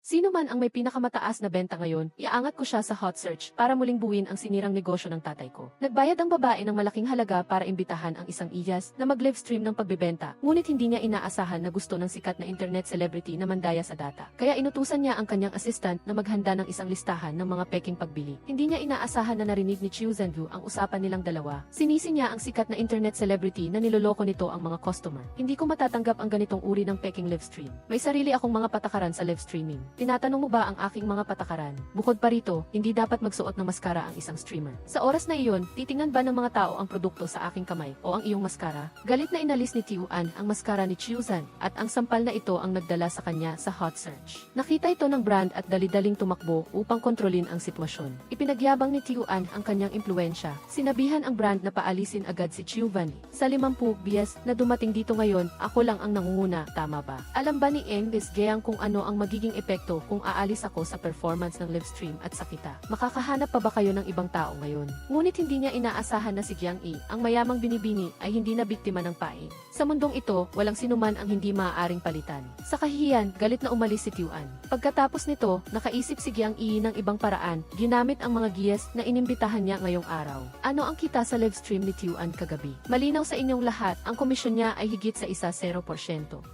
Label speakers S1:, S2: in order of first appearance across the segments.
S1: Sino man ang may pinakamataas na benta ngayon, iaangat ko siya sa hot search para muling buuin ang sinirang negosyo ng tatay ko. Nagbayad ang babae ng malaking halaga para imbitahan ang isang iyas na mag-livestream ng pagbebenta, ngunit hindi niya inaasahan na gusto ng sikat na internet celebrity na mandaya sa data. Kaya inutusan niya ang kanyang assistant na maghanda ng isang listahan ng mga peking pagbili. Hindi niya inaasahan na narinig ni Chiu Zhenhu ang usapan nilang dalawa. Sinisi niya ang sikat na internet celebrity na niloloko nito ang mga customer. Hindi ko matatanggap ang ganitong uri ng peking livestream. May sarili akong mga patakaran sa livestreaming. Tinatanong mo ba ang aking mga patakaran? Bukod pa rito, hindi dapat magsuot ng maskara ang isang streamer. Sa oras na iyon, titingnan ba ng mga tao ang produkto sa aking kamay o ang iyong maskara? Galit na inalis ni Tiu An ang maskara ni Chiu Zhan at ang sampal na ito ang nagdala sa kanya sa hot search. Nakita ito ng brand at dali-daling tumakbo upang kontrolin ang sitwasyon. Ipinagyabang ni Tiu An ang kanyang impluensya. Sinabihan ang brand na paalisin agad si Chiu Van. Sa 50 bias na dumating dito ngayon, ako lang ang nangunguna, tama ba? Alam ba ni Eng Desgeang kung ano ang magiging epekto kung aalis ako sa performance ng livestream at sa kita? Makakahanap pa ba kayo ng ibang tao ngayon? Ngunit hindi niya inaasahan na si Jiang Yi, ang mayamang binibini, ay hindi na biktima ng paing. Sa mundong ito, walang sinuman ang hindi maaaring palitan. Sa kahihiyan, galit na umalis si Tiu An. Pagkatapos nito, nakaisip si Jiang Yi ng ibang paraan, ginamit ang mga giyas na inimbitahan niya ngayong araw. Ano ang kita sa livestream ni Tiu An kagabi? Malinaw sa inyong lahat, ang komisyon niya ay higit sa 0%.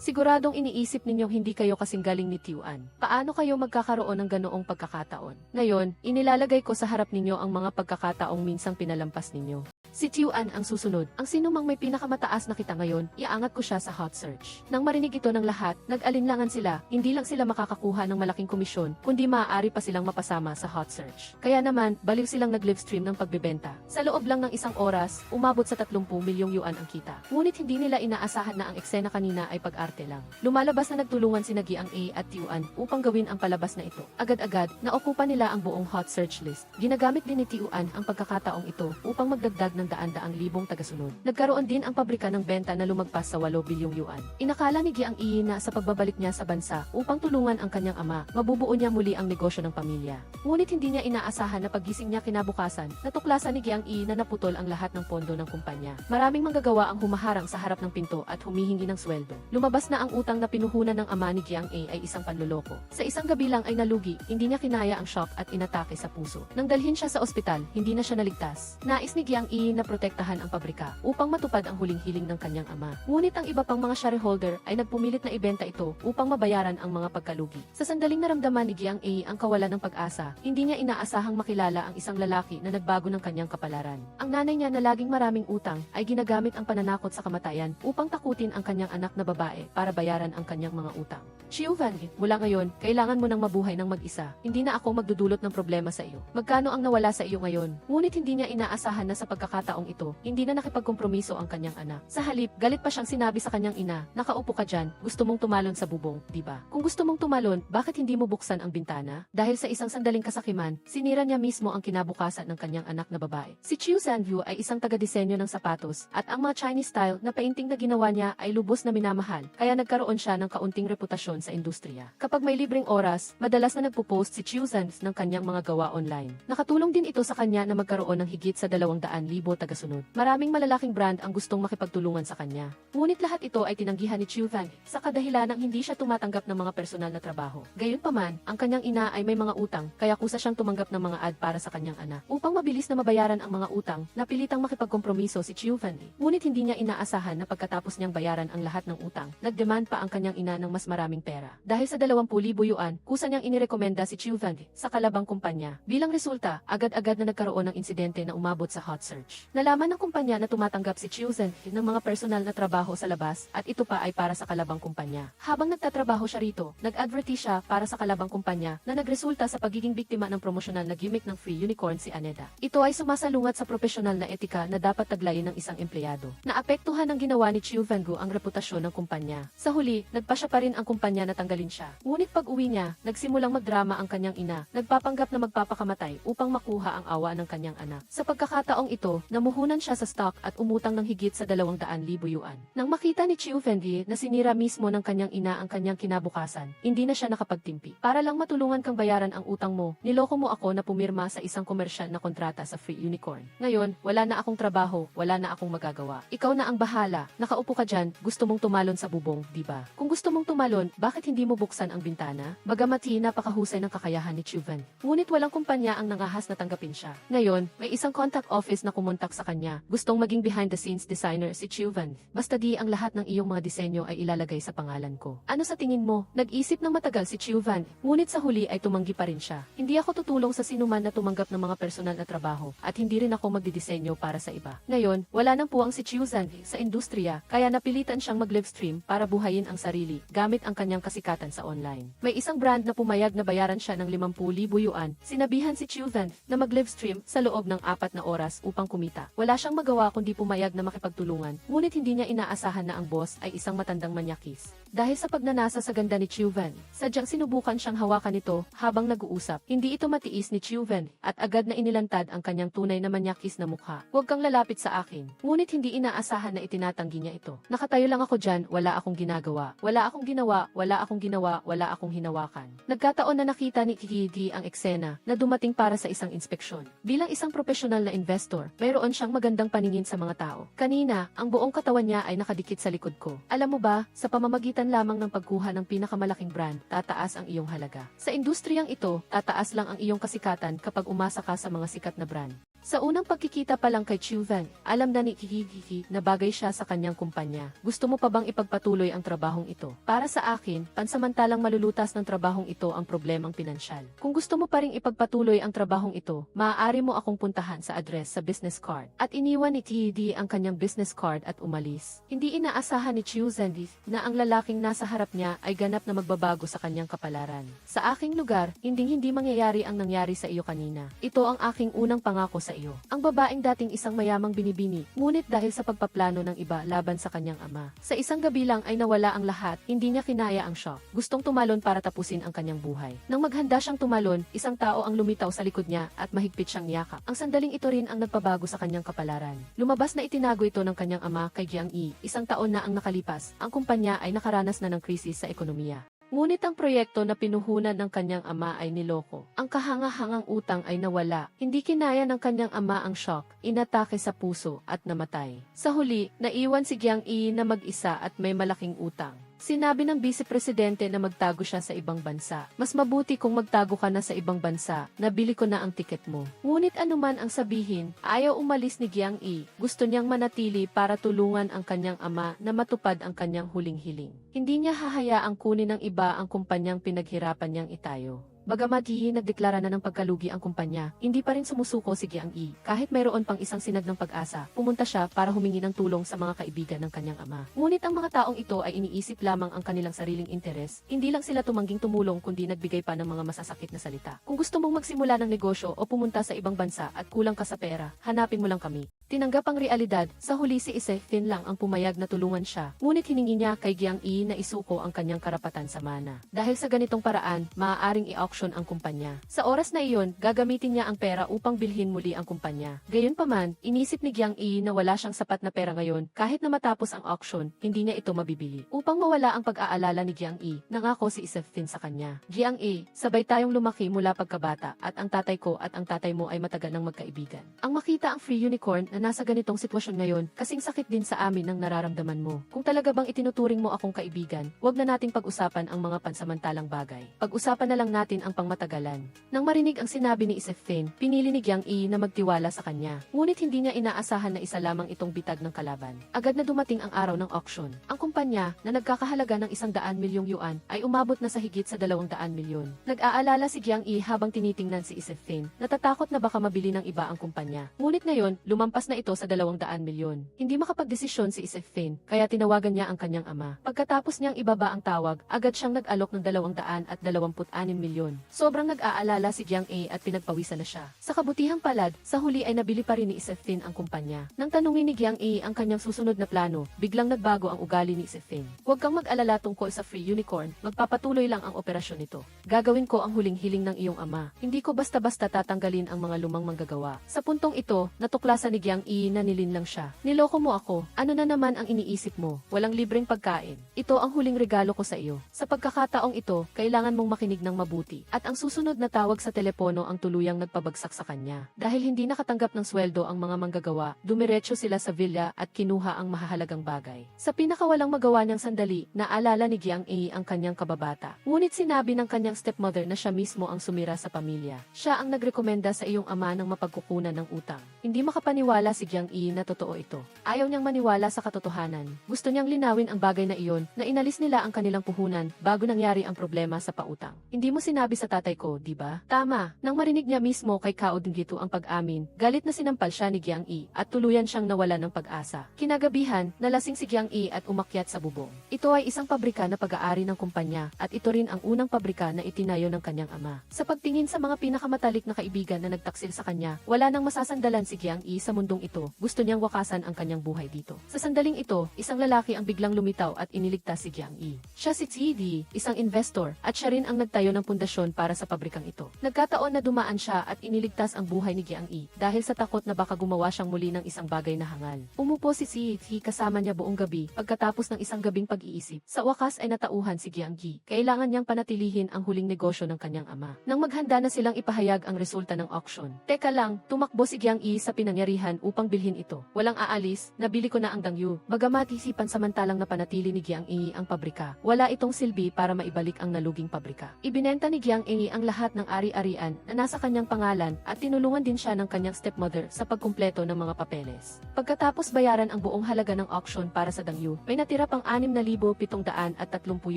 S1: Siguradong iniisip ninyong hindi kayo kasing galing ni Tiu An. Paano kayo magkakaroon ng ganoong pagkakataon? Ngayon, inilalagay ko sa harap ninyo ang mga pagkakataong minsang pinalampas ninyo. Si Tiu An ang susunod. Ang sinumang may pinakamataas na kita ngayon, iaangat ko siya sa hot search. Nang marinig ito ng lahat, nag-alinlangan sila. Hindi lang sila makakakuha ng malaking komisyon, kundi maaari pa silang mapasama sa hot search. Kaya naman, baliw silang nag-livestream ng pagbebenta. Sa loob lang ng isang oras, umabot sa 30 milyong yuan ang kita. Ngunit hindi nila inaasahan na ang eksena kanina ay pag-arte lang. Lumalabas na nagtulungan si Giang A at Tiu An upang gawin ang palabas na ito. Agad-agad, naokupa nila ang buong hot search list. Ginagamit din ni Tiu An ang pagkakataong ito upang magdagdag ng daan-daang libong tagasunod. Nagkaroon din ang pabrika ng benta na lumagpas sa 8 bilyong yuan. Inakala ni Giang Yi na sa pagbabalik niya sa bansa upang tulungan ang kanyang ama, mabubuo niya muli ang negosyo ng pamilya. Ngunit hindi niya inaasahan na paggising niya kinabukasan, natuklasan ni Giang Yi na naputol ang lahat ng pondo ng kumpanya. Maraming manggagawa ang humaharang sa harap ng pinto at humihingi ng sweldo. Lumabas na ang utang na pinuhunan ng ama ni Giang A ay isang panloloko. Sa isang gabi lang ay nalugi, hindi niya kinaya ang shock at inatake sa puso. Nang dalhin siya sa ospital, hindi na siya naligtas. Nais ni Giang Yi na protektahan ang pabrika upang matupad ang huling hiling ng kanyang ama. Ngunit ang iba pang mga shareholder ay nagpumilit na ibenta ito upang mabayaran ang mga pagkalugi. Sa sandaling naramdaman ni Giang A ang kawalan ng pag-asa, hindi niya inaasahang makilala ang isang lalaki na nagbago ng kanyang kapalaran. Ang nanay niya na laging maraming utang ay ginagamit ang pananakot sa kamatayan upang takutin ang kanyang anak na babae para bayaran ang kanyang mga utang. Chiu Van, mula ngayon, kailangan mo nang mabuhay ng mag-isa. Hindi na ako magdudulot ng problema sa iyo. Magkano ang nawala sa iyo ngayon? Ngunit hindi niya inaasahan na sa pagkakataong ito, hindi na nakipagkompromiso ang kanyang anak. Sa halip, galit pa siyang sinabi sa kanyang ina, nakaupo ka dyan, gusto mong tumalon sa bubong, di ba? Kung gusto mong tumalon, bakit hindi mo buksan ang bintana? Dahil sa isang sandaling kasakiman, sinira niya mismo ang kinabukasan ng kanyang anak na babae. Si Chiu Zhanhu ay isang taga-disenyo ng sapatos, at ang mga Chinese style na painting na ginawa niya ay lubos na minamahal, kaya nagkaroon siya ng kaunting reputasyon sa industriya. Kapag may libreng oras, madalas na nagpo-post si Chiu Zhan ng kanyang mga gawa online. Nakatulong din ito sa kanya na magkaroon ng higit sa 200,000 tagasunod. Maraming malalaking brand ang gustong makipagtulungan sa kanya. Ngunit lahat ito ay tinanggihan ni Chiu Van sa kadahilanang hindi siya tumatanggap ng mga personal na trabaho. Gayunpaman, ang kanyang ina ay may mga utang, kaya kusa siyang tumanggap ng mga ad para sa kanyang anak. Upang mabilis na mabayaran ang mga utang, napilitang makipagkompromiso si Chiu Van. Ngunit hindi niya inaasahan na pagkatapos niyang bayaran ang lahat ng utang, nagdemand pa ang kanyang ina ng mas maraming pera. Dahil sa 20,000 yuan, kusa niyang inirekomenda si Chiu Van sa kalabang kumpanya. Bilang resulta, agad-agad na nagkaroon ng insidente na umabot sa hot search. Nalaman ng kumpanya na tumatanggap si Chiu Zhan ng mga personal na trabaho sa labas at ito pa ay para sa kalabang kumpanya. Habang nagtatrabaho siya rito, nag-advertise siya para sa kalabang kumpanya na nagresulta sa pagiging biktima ng promosyonal na gimmick ng free unicorn si Aneda. Ito ay sumasalungat sa profesional na etika na dapat taglayin ng isang empleyado. Naapektuhan ng ginawa ni Chiu Vangu ang reputasyon ng kumpanya. Sa huli, nagpasya pa rin ang kumpanya na tanggalin siya. Ngunit pag-uwi niya, nagsimulang magdrama ang kanyang ina, nagpapanggap na magpapakamatay upang makuha ang awa ng kanyang anak. Sa pagkakataong ito, namuhunan siya sa stock at umutang ng higit sa 200,000 yuan. Nang makita ni Chiu Fengyi na sinira mismo ng kanyang ina ang kanyang kinabukasan, hindi na siya nakapagtimpi. Para lang matulungan kang bayaran ang utang mo, niloko mo ako na pumirma sa isang komersyal na kontrata sa Free Unicorn. Ngayon, wala na akong trabaho, wala na akong magagawa. Ikaw na ang bahala, nakaupo ka dyan, gusto mong tumalon sa bubong, di ba? Kung gusto mong tumalon, bakit hindi mo buksan ang bintana? Bagamat napakahusay ng kakayahan ni Chiu Fengyi. Ngunit walang kumpanya ang nangahas na tanggapin siya. Ngayon, may isang contact office na kumontak sa kanya. Gustong maging behind-the-scenes designer si Chiu Fengyi. Basta di ang lahat ng iyong mga disenyo ay ilalagay sa pangalan ko. Ano sa tingin mo? Nag-isip ng matagal si Chiu Fengyi, ngunit sa huli ay tumanggi pa rin siya. Hindi ako tutulong sa sinuman na tumanggap ng mga personal na trabaho at hindi rin ako magdidisenyo para sa iba. Ngayon, wala nang puwang si Chiu Fengyi sa industriya kaya napilitan siyang mag-livestream para buhayin ang sarili gamit ang kanyang kasikatan sa online. May isang brand na pumayag na bayaran siya ng 50,000 yuan. Sinabihan si Chiu Fengyi na mag-livestream sa loob ng 4 na oras upang kumita. Wala siyang magawa kundi pumayag na makipagtulungan, ngunit hindi niya inaasahan na ang boss ay isang matandang manyakis. Dahil sa pagnanasa sa ganda ni Chiu Fengyi, sadyang sinubukan siyang hawakan ito habang nag-uusap. Hindi ito matiis ni Chiu Fengyi at agad na inilantad ang kanyang tunay na manyakis na mukha. Huwag kang lalapit sa akin. Ngunit hindi inaasahan na itinatanggi niya ito. Nakatayo lang ako dyan, wala akong ginagawa. Wala akong ginawa, wala akong ginawa, wala akong hinawakan. Nagkataon na nakita ni Kiki ang eksena na dumating para sa isang inspeksyon. Bilang isang profesional na investor, mayroon siyang magandang paningin sa mga tao. Kanina, ang buong katawan niya ay nakadikit sa likod ko. Alam mo ba, sa pamamagitan lamang ng pagkuha ng pinakamalaking brand, tataas ang iyong halaga. Sa industriyang ito, tataas lang ang iyong kasikatan kapag umasa ka sa mga sikat na brand. Sa unang pagkikita pa lang kay Chiu Fengyi, alam na ni Kiki na bagay siya sa kanyang kumpanya. Gusto mo pa bang ipagpatuloy ang trabahong ito? Para sa akin, pansamantalang malulutas ng trabahong ito ang problemang pinansyal. Kung gusto mo pa ring ipagpatuloy ang trabahong ito, maaari mo akong puntahan sa address sa business card. At iniwan ni Kiki ang kanyang business card at umalis. Hindi inaasahan ni Chiu Fengyi na ang lalaking nasa harap niya ay ganap na magbabago sa kanyang kapalaran. Sa aking lugar, hindi mangyayari ang nangyari sa iyo kanina. Ito ang aking unang pangako sa iyo. Ang babaeng dating isang mayamang binibini, ngunit dahil sa pagpaplano ng iba laban sa kanyang ama. Sa isang gabi lang ay nawala ang lahat, hindi niya kinaya ang shock. Gustong tumalon para tapusin ang kanyang buhay. Nang maghanda siyang tumalon, isang tao ang lumitaw sa likod niya at mahigpit siyang niyakap. Ang sandaling ito rin ang nagpabago sa kanyang kapalaran. Lumabas na itinago ito ng kanyang ama kay Jiang Yi. Isang taon na ang nakalipas, ang kumpanya ay nakaranas na ng krisis sa ekonomiya. Ngunit ang proyekto na pinuhunan ng kanyang ama ay niloko. Ang kahangahangang utang ay nawala. Hindi kinaya ng kanyang ama ang shock, inatake sa puso at namatay. Sa huli, naiwan si Jiang Yi na mag-isa at may malaking utang. Sinabi ng vice-presidente na magtago siya sa ibang bansa. Mas mabuti kung magtago ka na sa ibang bansa, nabili ko na ang tiket mo. Ngunit anuman ang sabihin, ayaw umalis ni Jiang Yi. Gusto niyang manatili para tulungan ang kanyang ama na matupad ang kanyang huling hiling. Hindi niya hahayaang kunin ng iba ang kumpanyang pinaghirapan niyang itayo. Bagamat nagdeklara na ng pagkalugi ang kumpanya, hindi pa rin sumusuko si Jiang Yi. Kahit mayroon pang isang sinag ng pag-asa, pumunta siya para humingi ng tulong sa mga kaibigan ng kanyang ama. Ngunit ang mga taong ito ay iniisip lamang ang kanilang sariling interes. Hindi lang sila tumangging tumulong kundi nagbigay pa ng mga masasakit na salita. Kung gusto mong magsimula ng negosyo o pumunta sa ibang bansa at kulang ka sa pera, hanapin mo lang kami. Tinanggap ang realidad, sa huli si Isefin lang ang pumayag na tulungan siya, ngunit hiningi niya kay Jiang Yi na isuko ang kanyang karapatan sa mana. Dahil sa ganitong paraan, maaaring i-auction ang kumpanya. Sa oras na iyon, gagamitin niya ang pera upang bilhin muli ang kumpanya. Gayunpaman, inisip ni Jiang Yi na wala siyang sapat na pera ngayon, kahit na matapos ang auction, hindi niya ito mabibili. Upang mawala ang pag-aalala ni Jiang Yi, nangako si Isefin sa kanya. Jiang Yi, sabay tayong lumaki mula pagkabata, at ang tatay ko at ang tatay mo ay matagal ng magkaibigan. Ang makita ang Free Unicorn na nasa ganitong sitwasyon ngayon, kasing sakit din sa amin ng nararamdaman mo. Kung talaga bang itinuturing mo akong kaibigan, wag na nating pag-usapan ang mga pansamantalang bagay. Pag-usapan na lang natin ang pangmatagalan. Nang marinig ang sinabi ni Isefin, pinili ni Jiang Yi na magtiwala sa kanya. Ngunit hindi niya inaasahan na isa lamang itong bitag ng kalaban. Agad na dumating ang araw ng auction. Ang kumpanya, na nagkakahalaga ng 100,000,000 yuan, ay umabot na sa higit sa 200,000,000. Nag-aalala si Jiang Yi habang tinitingnan si Isefin. Natatakot na baka mabili ng iba ang kumpanya. Ngunit ngayon, lumampas na ito sa 200,000,000. Hindi makapagdesisyon si Isefin, kaya tinawagan niya ang kanyang ama. Pagkatapos niyang ibaba ang tawag, agad siyang nag-alok ng 226,000,000. Sobrang nag-aalala si Jiang Yi at pinagpawisan na siya. Sa kabutihang palad, sa huli ay nabili pa rin ni Isefin ang kumpanya. Nang tanungin ni Jiang Yi ang kanyang susunod na plano, biglang nagbago ang ugali ni Isefin. Huwag kang mag-alala tungkol sa Free Unicorn, magpapatuloy lang ang operasyon nito. Gagawin ko ang huling hiling ng iyong ama. Hindi ko basta-basta tatanggalin ang mga lumang manggagawa. Sa puntong ito, natuklasan ni Jiang Giang E na nilinlang siya. Niloko mo ako. Ano na naman ang iniisip mo? Walang libreng pagkain. Ito ang huling regalo ko sa iyo. Sa pagkakataong ito, kailangan mong makinig ng mabuti. At ang susunod na tawag sa telepono ang tuluyang nagpabagsak sa kanya. Dahil hindi nakatanggap ng sweldo ang mga manggagawa, dumiretso sila sa villa at kinuha ang mahahalagang bagay. Sa pinakawalang magawa niyang sandali, naalala ni Giang E ang kanyang kababata. Ngunit sinabi ng kanyang stepmother na siya mismo ang sumira sa pamilya. Siya ang nagrekomenda sa iyong ama ng mapagkukunan ng utang. Hindi makapaniwala si Giang E na totoo ito. Ayaw niyang maniwala sa katotohanan. Gusto niyang linawin ang bagay na iyon na inalis nila ang kanilang puhunan bago nangyari ang problema sa pautang. Hindi mo sinabi sa tatay ko, di ba? Tama. Nang marinig niya mismo kay Kao Dingito ang pag-amin, galit na sinampal siya ni Giang E at tuluyan siyang nawala ng pag-asa. Kinagabihan, nalasing si Giang E at umakyat sa bubong. Ito ay isang pabrika na pag-aari ng kumpanya at ito rin ang unang pabrika na itinayo ng kanyang ama. Sa pagtingin sa mga pinakamatalik na kaibigan na nagtaksil sa kanya, wala nang masasandalan si Giang E sa mundong ito. Gusto niyang wakasan ang kanyang buhay dito. Sa sandaling ito, isang lalaki ang biglang lumitaw at iniligtas si Giang E. Siya si CD, isang investor, at siya rin ang nagtayo ng pundasyon para sa pabrikang ito. Nagkataon na dumaan siya at iniligtas ang buhay ni Giang E dahil sa takot na baka gumawa siyang muli ng isang bagay na hangal. Umupo si CD kasama niya buong gabi pagkatapos ng isang gabing pag-iisip. Sa wakas ay natauhan si Giang E. Kailangan niyang panatilihin ang huling negosyo ng kanyang ama. Nang maghanda na silang ipahayag ang resulta ng auction. Teka lang, tumakbo si Giang E sa pinangyarihan upang bilhin ito. Walang aalis, nabili ko na ang dangyu. Bagamat isipan samantalang napanatili ni Giang E ang pabrika, wala itong silbi para maibalik ang naluging pabrika. Ibinenta ni Giang E ang lahat ng ari-arian na nasa kanyang pangalan at tinulungan din siya ng kanyang stepmother sa pagkumpleto ng mga papeles. Pagkatapos bayaran ang buong halaga ng auction para sa dangyu, may natira pang 6,730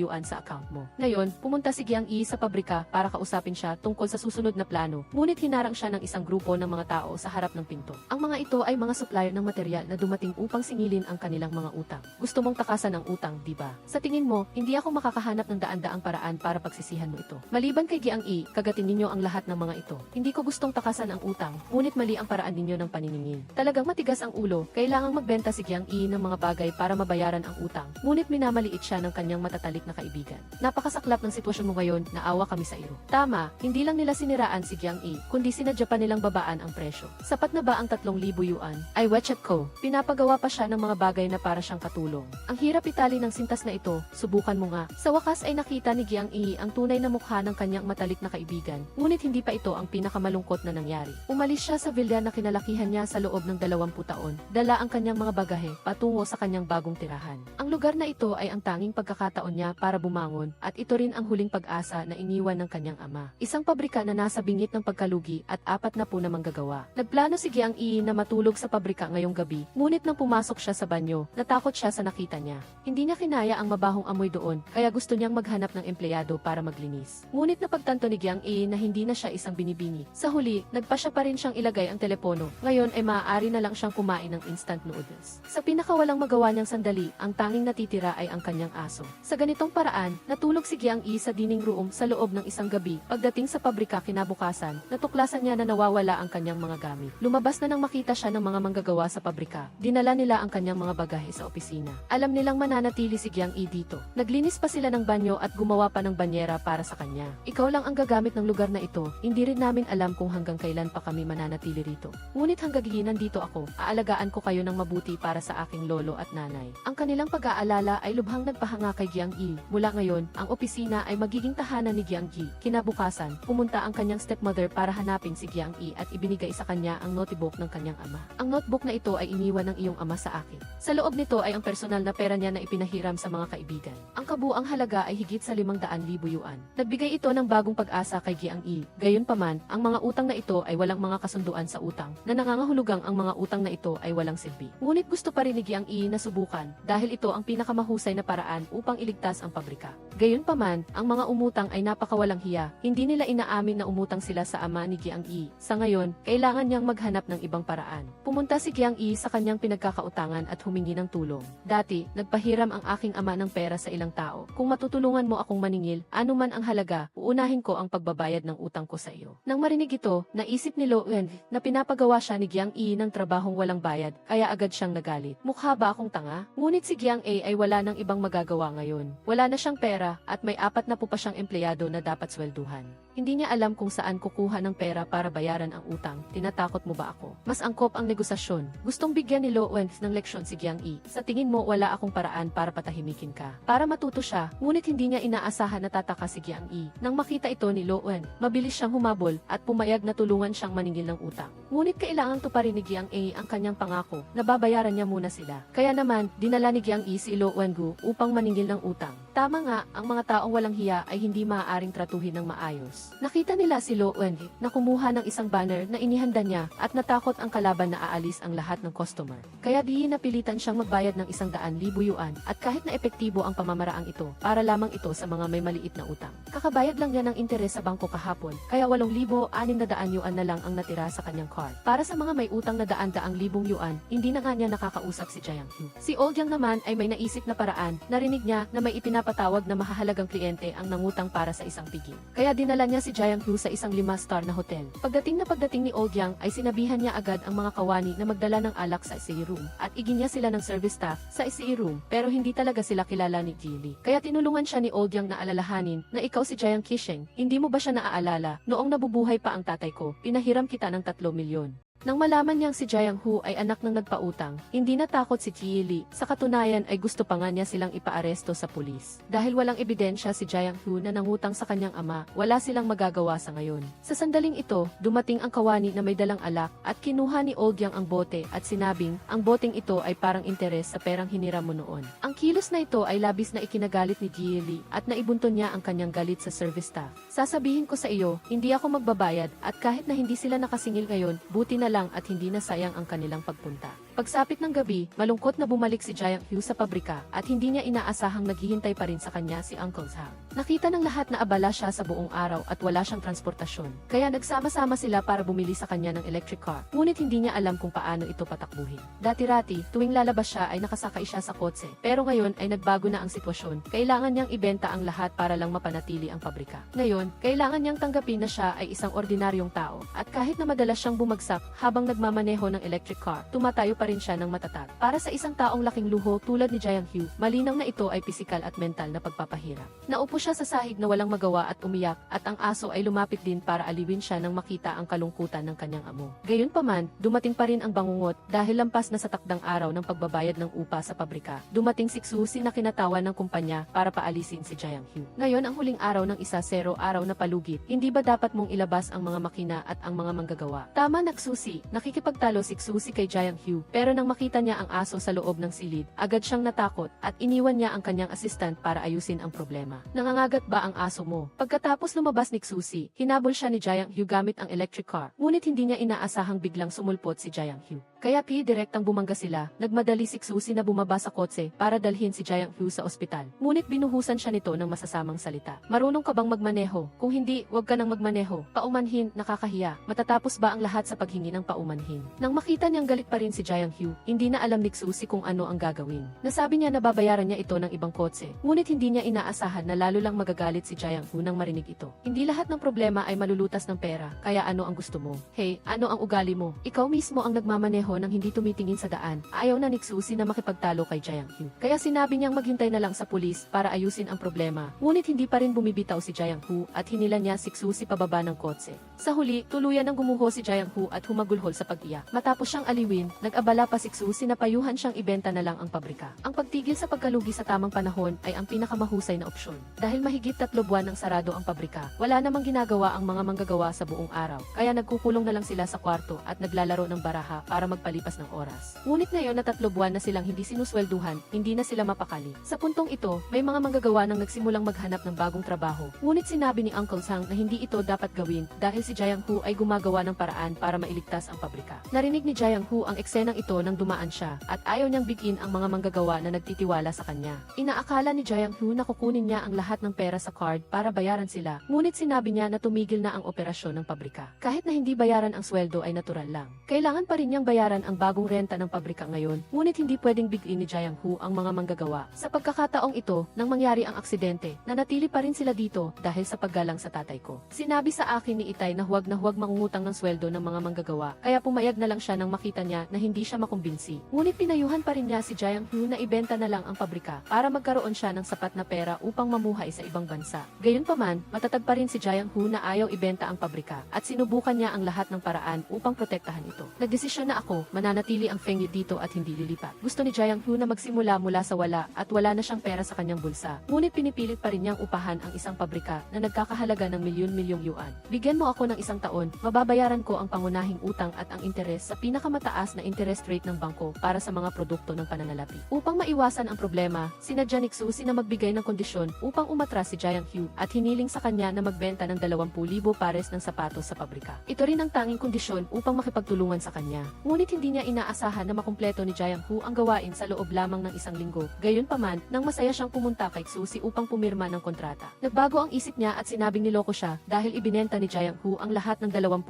S1: yuan sa account mo. Ngayon, pumunta si Giang E sa pabrika para kausapin siya tungkol sa susunod na plano, ngunit hinarang siya ng isang grupo ng mga tao sa harap ng pinto. Ang mga ito ay mga supplier ng material na dumating upang singilin ang kanilang mga utang. Gusto mong takasan ang utang, di ba? Sa tingin mo, hindi ako makakahanap ng daan-daang paraan para pagsisihan mo ito. Maliban kay Giang E, kagatin ninyo ang lahat ng mga ito. Hindi ko gustong takasan ang utang, ngunit mali ang paraan ninyo ng paniningil. Talagang matigas ang ulo, kailangang magbenta si Giang E ng mga bagay para mabayaran ang utang, ngunit minamaliit siya ng kanyang matatalik na kaibigan. Napakasaklap ng sitwasyon mo ngayon, naawa kami sa iyo. Tama, hindi lang nila siniraan si Giang E, kundi sinadya pa nilang babaan ang presyo. Sapat na ba ang 3,000 yuan? Ay wechat ko, pinapagawa pa siya ng mga bagay na para siyang katulong. Ang hirap itali ng sintas na ito, subukan mo nga. Sa wakas ay nakita ni Giang E ang tunay na mukha ng kanyang matalik na kaibigan, ngunit hindi pa ito ang pinakamalungkot na nangyari. Umalis siya sa villa na kinalakihan niya sa loob ng 20 taon, dala ang kanyang mga bagahe patungo sa kanyang bagong tirahan. Ang lugar na ito ay ang tanging pagkakataon niya para bumangon at ito rin ang huling pag-asa na iniwan ng kanyang ama. Isang pabrika na nasa bingit ng pagkalugi at 40 na manggagawa. Nagplano si Giang E na matulog sa pabrika ngayong gabi, ngunit nang pumasok siya sa banyo, natakot siya sa nakita niya. Hindi niya kinaya ang mabahong amoy doon, kaya gusto niyang maghanap ng empleyado para maglinis. Ngunit napagtanto ni Giang E na hindi na siya isang binibini. Sa huli, nagpa siya pa rin siyang ilagay ang telepono. Ngayon ay maaari na lang siyang kumain ng instant noodles. Sa pinakawalang magawa niyang sandali, ang tanging natitira ay ang kanyang aso. Sa ganitong paraan, natulog si Giang E sa dining room sa loob ng isang gabi. Pagdating sa pabrika kinabukasan, natuklasan niya na nawawala ang kanyang mga gamit. Lumabas na nang makita siya ng mga manggagawa sa pabrika. Dinala nila ang kanyang mga bagahe sa opisina. Alam nilang mananatili si Giang E dito. Naglinis pa sila ng banyo at gumawa pa ng banyera para sa kanya. Ikaw lang ang gagamit ng lugar na ito. Hindi rin namin alam kung hanggang kailan pa kami mananatili rito. Ngunit hanggang nandito ako, aalagaan ko kayo ng mabuti para sa aking lolo at nanay. Ang kanilang pag-aalala ay lubhang nagpahanga kay Giang E. Mula ngayon, ang opisina ay magiging tahanan ni Giang E. Kinabukasan, pumunta ang kanyang stepmother para hanapin si Giang E at ibinigay sa kanya ang notebook ng kanyang ama. Ang notebook na ito ay iniwan ng iyong ama sa akin. Sa loob nito ay ang personal na pera niya na ipinahiram sa mga kaibigan. Ang kabuang halaga ay higit sa 500,000 yuan. Nagbigay ito ng bagong pag-asa kay Giang E. Gayunpaman, ang mga utang na ito ay walang mga kasunduan sa utang, na nangangahulugang ang mga utang na ito ay walang silbi. Ngunit gusto pa rin ni Giang E na subukan, dahil ito ang pinakamahusay na paraan upang iligtas ang pabrika. Gayunpaman, ang mga umutang ay napakawalang hiya. Hindi nila inaamin na umutang sila sa ama ni Giang E. Sa ngayon, kailangan niyang maghanap ng ibang paraan. Pumunta si Giang E sa kanyang pinagkakautangan at humingi ng tulong. Dati, nagpahiram ang aking ama ng pera sa ilang tao. Kung matutulungan mo akong maningil, anuman ang halaga, uunahin ko ang pagbabayad ng utang ko sa iyo. Nang marinig ito, naisip ni Loen na pinapagawa siya ni Giang E ng trabahong walang bayad, kaya agad siyang nagalit. Mukha ba akong tanga? Ngunit si Giang A ay wala nang ibang magagawa ngayon. Wala na siyang pera at may 40 pa siyang empleyado na dapat swelduhan. Hindi niya alam kung saan kukuha ng pera para bayaran ang utang. Tinatakot mo ba ako? Mas angkop angkop ang negosasyon. Gustong bigyan ni Lo Wen ng leksyon si Jiang Yi. Sa tingin mo wala akong paraan para patahimikin ka. Para matuto siya, ngunit hindi niya inaasahan na tataka si Jiang Yi. Nang makita ito ni Lo Wen, mabilis siyang humabol at pumayag na tulungan siyang maningil ng utang. Ngunit kailangang tuparin ni Jiang Yi ang kanyang pangako na babayaran niya muna sila. Kaya naman, dinala ni Jiang Yi si Lo Wengu upang maningil ng utang. Tama nga, ang mga taong walang hiya ay hindi maaaring tratuhin ng maayos. Nakita nila si Lo Wengu na kumuha ng isang banner na inihanda niya at natakot ang kalaban na aalis ang lahat ng customer. Kaya di napilitan siyang magbayad ng 100,000 yuan at kahit na epektibo ang pamamaraang ito, para lamang ito sa mga may maliit na utang. Kakabayad lang niya ng interes sa bangko kahapon, kaya 8,600 yuan na lang ang natira sa kanyang card. Para sa mga may utang na daan-daang libong yuan, hindi na nga niya nakakausap si Jiang Hu. Si Old Yang naman ay may naisip na paraan. Narinig niya na may ipinapatawag na mahahalagang kliyente ang nangutang para sa isang piging. Kaya dinala niya si Jiang Hu sa isang 5-star na hotel. Pagdating ni Old Yang ay sinabihan niya agad ang mga kawani na magdala ng alak sa ICE room at iginya sila ng service staff sa ICE room, pero hindi talaga sila kilala ni Jilly. Kaya tinulungan siya ni Old Yang na alalahanin na ikaw si Jiang Qisheng. Hindi mo ba siya naaalala? Noong nabubuhay pa ang tatay ko, pinahiram kita ng 3 milyon. Nang malaman niyang si Jiang Hu ay anak ng nagpautang, hindi natakot si Jilly. Sa katunayan ay gusto pa nga niya silang ipaaresto sa pulis. Dahil walang ebidensya si Jiang Hu na nangutang sa kanyang ama, wala silang magagawa sa ngayon. Sa sandaling ito, dumating ang kawani na may dalang alak at kinuha ni Old Yang ang bote at sinabing, ang boteng ito ay parang interes sa perang hiniram mo noon. Ang kilos na ito ay labis na ikinagalit ni Jilly at naibunton niya ang kanyang galit sa service staff. Sasabihin ko sa iyo, hindi ako magbabayad at kahit na hindi sila nakasingil ngayon, buti na lang at hindi na sayang ang kanilang pagpunta. Pagsapit ng gabi, malungkot na bumalik si Jiang Hu sa pabrika at hindi niya inaasahang naghihintay pa rin sa kanya si Uncle Zhang. Nakita ng lahat na abala siya sa buong araw at wala siyang transportasyon. Kaya nagsama-sama sila para bumili sa kanya ng electric car. Ngunit hindi niya alam kung paano ito patakbuhin. Dati-rati, tuwing lalabas siya ay nakasakay siya sa kotse. Pero ngayon ay nagbago na ang sitwasyon. Kailangan niyang ibenta ang lahat para lang mapanatili ang pabrika. Ngayon, kailangan niyang tanggapin na siya ay isang ordinaryong tao. At kahit na madalas siyang bumagsak habang nagmamaneho ng electric car, tumatayo pa rin siya ng matatag. Para sa isang taong laking luho tulad ni Jiang Hu, malinaw na ito ay pisikal at mental na pagpapahirap. Naupo siya sa sahig na walang magawa at umiyak, at ang aso ay lumapit din para aliwin siya nang makita ang kalungkutan ng kanyang amo. Gayunpaman, dumating pa rin ang bangungot dahil lampas na sa takdang araw ng pagbabayad ng upa sa pabrika. Dumating si Xusi na kinatawan ng kumpanya para paalisin si Jiang Hu. Ngayon ang huling araw ng 1-0 araw na palugit, hindi ba dapat mong ilabas ang mga makina at ang mga manggagawa? Tama na Xusi, nakikipagtalo si Xusi kay Jiang Hu, pero nang makita niya ang aso sa loob ng silid, agad siyang natakot at iniwan niya ang kanyang assistant para ayusin ang problema. Nangangagat ba ang aso mo? Pagkatapos lumabas ni Xusi, hinabol siya ni Jiang Hu gamit ang electric car, ngunit hindi niya inaasahang biglang sumulpot si Jiang Hu. Kaya direktang bumangga sila, nagmadali si Xusi na bumaba sa kotse para dalhin si Jiang Hu sa ospital. Ngunit binuhusan siya nito ng masasamang salita. Marunong ka bang magmaneho? Kung hindi, huwag ka nang magmaneho. Paumanhin, nakakahiya. Matatapos ba ang lahat sa paghingi ng paumanhin? Nang makita niyang galit pa rin si Jiang Hu, hindi na alam ni Xusi kung ano ang gagawin. Nasabi niya na babayaran niya ito ng ibang kotse, ngunit hindi niya inaasahan na lalo lang magagalit si Jiang Hu nang marinig ito. Hindi lahat ng problema ay malulutas ng pera, kaya ano ang gusto mo? Hey, ano ang ugali mo? Ikaw mismo ang nagmamaneho nang hindi tumitingin sa daan. Ayaw na ni Xusi na makipagtalo kay Jiang Hu. Kaya sinabi niyang maghintay na lang sa pulis para ayusin ang problema. Ngunit hindi pa rin bumibitaw si Jiang Hu at hinila niya si Xusi pababa ng kotse. Sa huli, tuluyan ng gumuho si Jiang Hu at humagulhol sa pag-iyak. Matapos siyang aliwin, nag-abala pa si Xusi na payuhan siyang ibenta na lang ang pabrika. Ang pagtigil sa pagkalugi sa tamang panahon ay ang pinakamahusay na opsyon. Dahil mahigit 3 buwan ang sarado ang pabrika, wala namang ginagawa ang mga manggagawa sa buong araw. Kaya nagkukulong na lang sila sa kwarto at naglalaro ng baraha para magpalipas ng oras. Ngunit ngayon na 3 buwan na silang hindi sinuswelduhan, hindi na sila mapakali. Sa puntong ito, may mga manggagawa nang nagsimulang maghanap ng bagong trabaho. Ngunit sinabi ni Uncle Zhang na hindi ito dapat gawin dahil si Jiang Hu ay gumagawa ng paraan para mailigtas ang pabrika. Narinig ni Jiang Hu ang eksenang ito nang dumaan siya at ayaw niyang bigin ang mga manggagawa na nagtitiwala sa kanya. Inaakala ni Jiang Hu na kukunin niya ang lahat ng pera sa card para bayaran sila. Ngunit sinabi niya na tumigil na ang operasyon ng pabrika. Kahit na hindi bayaran ang sweldo ay natural lang. Kailangan pa rin niyang bayaran ang bagong renta ng pabrika ngayon, ngunit hindi pwedeng bigin ni Jiang Hu ang mga manggagawa. Sa pagkakataong ito, nang mangyari ang aksidente, nanatili pa rin sila dito dahil sa paggalang sa tatay ko. Sinabi sa akin ni Itay na huwag mangungutang ng sweldo ng mga manggagawa, kaya pumayag na lang siya nang makita niya na hindi siya makumbinsi. Ngunit pinayuhan pa rin niya si Jiang Hu na ibenta na lang ang pabrika para magkaroon siya ng sapat na pera upang mamuhay sa ibang bansa. Gayunpaman, matatag pa rin si Jiang Hu na ayaw ibenta ang pabrika at sinubukan niya ang lahat ng paraan upang protektahan ito. Nagdesisyon na ako, mananatili ang Fengyu dito at hindi lilipat. Gusto ni Jiang Hu na magsimula mula sa wala at wala na siyang pera sa kanyang bulsa. Ngunit pinipilit pa rin niyang upahan ang isang pabrika na nagkakahalaga ng milyon-milyong yuan. Bigyan mo ako ng isang taon, mababayaran ko ang pangunahing utang at ang interes sa pinakamataas na interest rate ng bangko para sa mga produkto ng pananalapi. Upang maiwasan ang problema, sinadya ni Xusi na magbigay ng kondisyon upang umatras si Jiang Hu at hiniling sa kanya na magbenta ng 20,000 pares ng sapatos sa pabrika. Ito rin ang tanging kondisyon upang makipagtulungan sa kanya. Ngunit hindi niya inaasahan na makumpleto ni Jiang Hu ang gawain sa loob lamang ng isang linggo. Gayunpaman, nang masaya siyang pumunta kay Xusi upang pumirma ng kontrata. Nagbago ang isip niya at sinabing niloko siya dahil ibinenta ni Jiang Hu ang lahat ng 20,000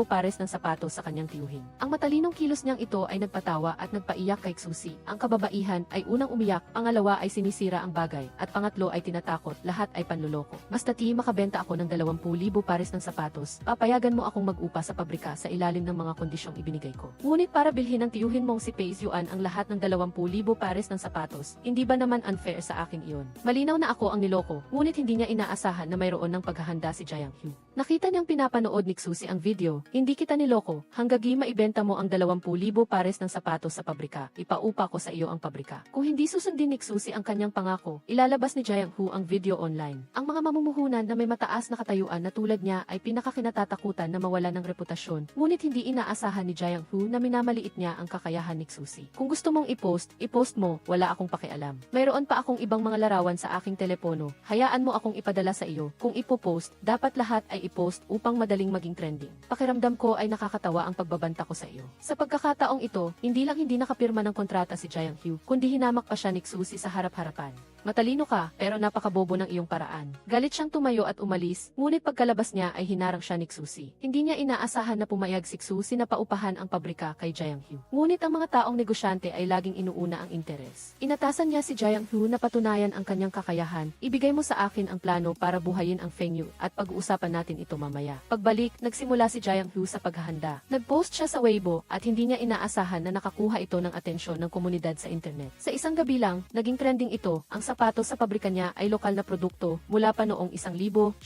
S1: pares ng sapatos sa kanyang tiyuhin. Ang matalinong kilos niyang ito ay nagpatawa at nagpaiyak kay Xusi. Ang kababaihan ay unang umiyak, pangalawa ay sinisira ang bagay, at pangatlo ay tinatakot, lahat ay panluloko. Basta't makabenta ako ng 20,000 pares ng sapatos, papayagan mo akong mag-upa sa pabrika sa ilalim ng mga kondisyong ibinigay ko. Ngunit para bilhin ng tiyuhin mong si Pei Yuan ang lahat ng 20,000 pares ng sapatos, hindi ba naman unfair sa akin iyon? Malinaw na ako ang niloko, ngunit hindi niya inaasahan na mayroon ng paghahanda si Jiang Hu. Nakita niyang pinapanood ni Xusi ang video, hindi kita niloko, hanggang maibenta mo ang 20,000 pares ng sapatos sa pabrika, ipaupa ko sa iyo ang pabrika. Kung hindi susundin ni Xusi ang kanyang pangako, ilalabas ni Jiang Hu ang video online. Ang mga mamumuhunan na may mataas na katayuan na tulad niya ay pinakakinatatakutan na mawala ng reputasyon, ngunit hindi inaasahan ni Jiang Hu na minamaliit niya ang kakayahan ni Xusi. Kung gusto mong i-post mo, wala akong pakialam. Mayroon pa akong ibang mga larawan sa aking telepono, hayaan mo akong ipadala sa iyo. Kung ipopost, dapat lahat ay i-post upang madaling maging trending. Pakiramdam ko ay nakakatawa ang pagbabanta ko sa iyo. Sa pagkakataong ito, hindi nakapirma ng kontrata si Jiang Hu, kundi hinamak pa siya ni Xusi sa harap-harapan. Matalino ka, pero napakabobo ng iyong paraan. Galit siyang tumayo at umalis, ngunit pagkalabas niya ay hinarang siya ni Xusi. Hindi niya inaasahan na pumayag si Xusi na paupahan ang pabrika kay Jiang Hu. Ngunit ang mga taong negosyante ay laging inuuna ang interes. Inatasan niya si Jiang Hu na patunayan ang kanyang kakayahan. Ibigay mo sa akin ang plano para buhayin ang Fengyu at pag-uusapan natin ito mamaya. Pagbalik, nagsimula si Jiang Hu sa paghahanda. Nag-post siya sa Weibo at hindi niya inaasahan na nakakuha ito ng atensyon ng komunidad sa internet. Sa isang gabi lang, naging trending ito. Ang sapatos sa pabrika niya ay lokal na produkto mula pa noong 1970.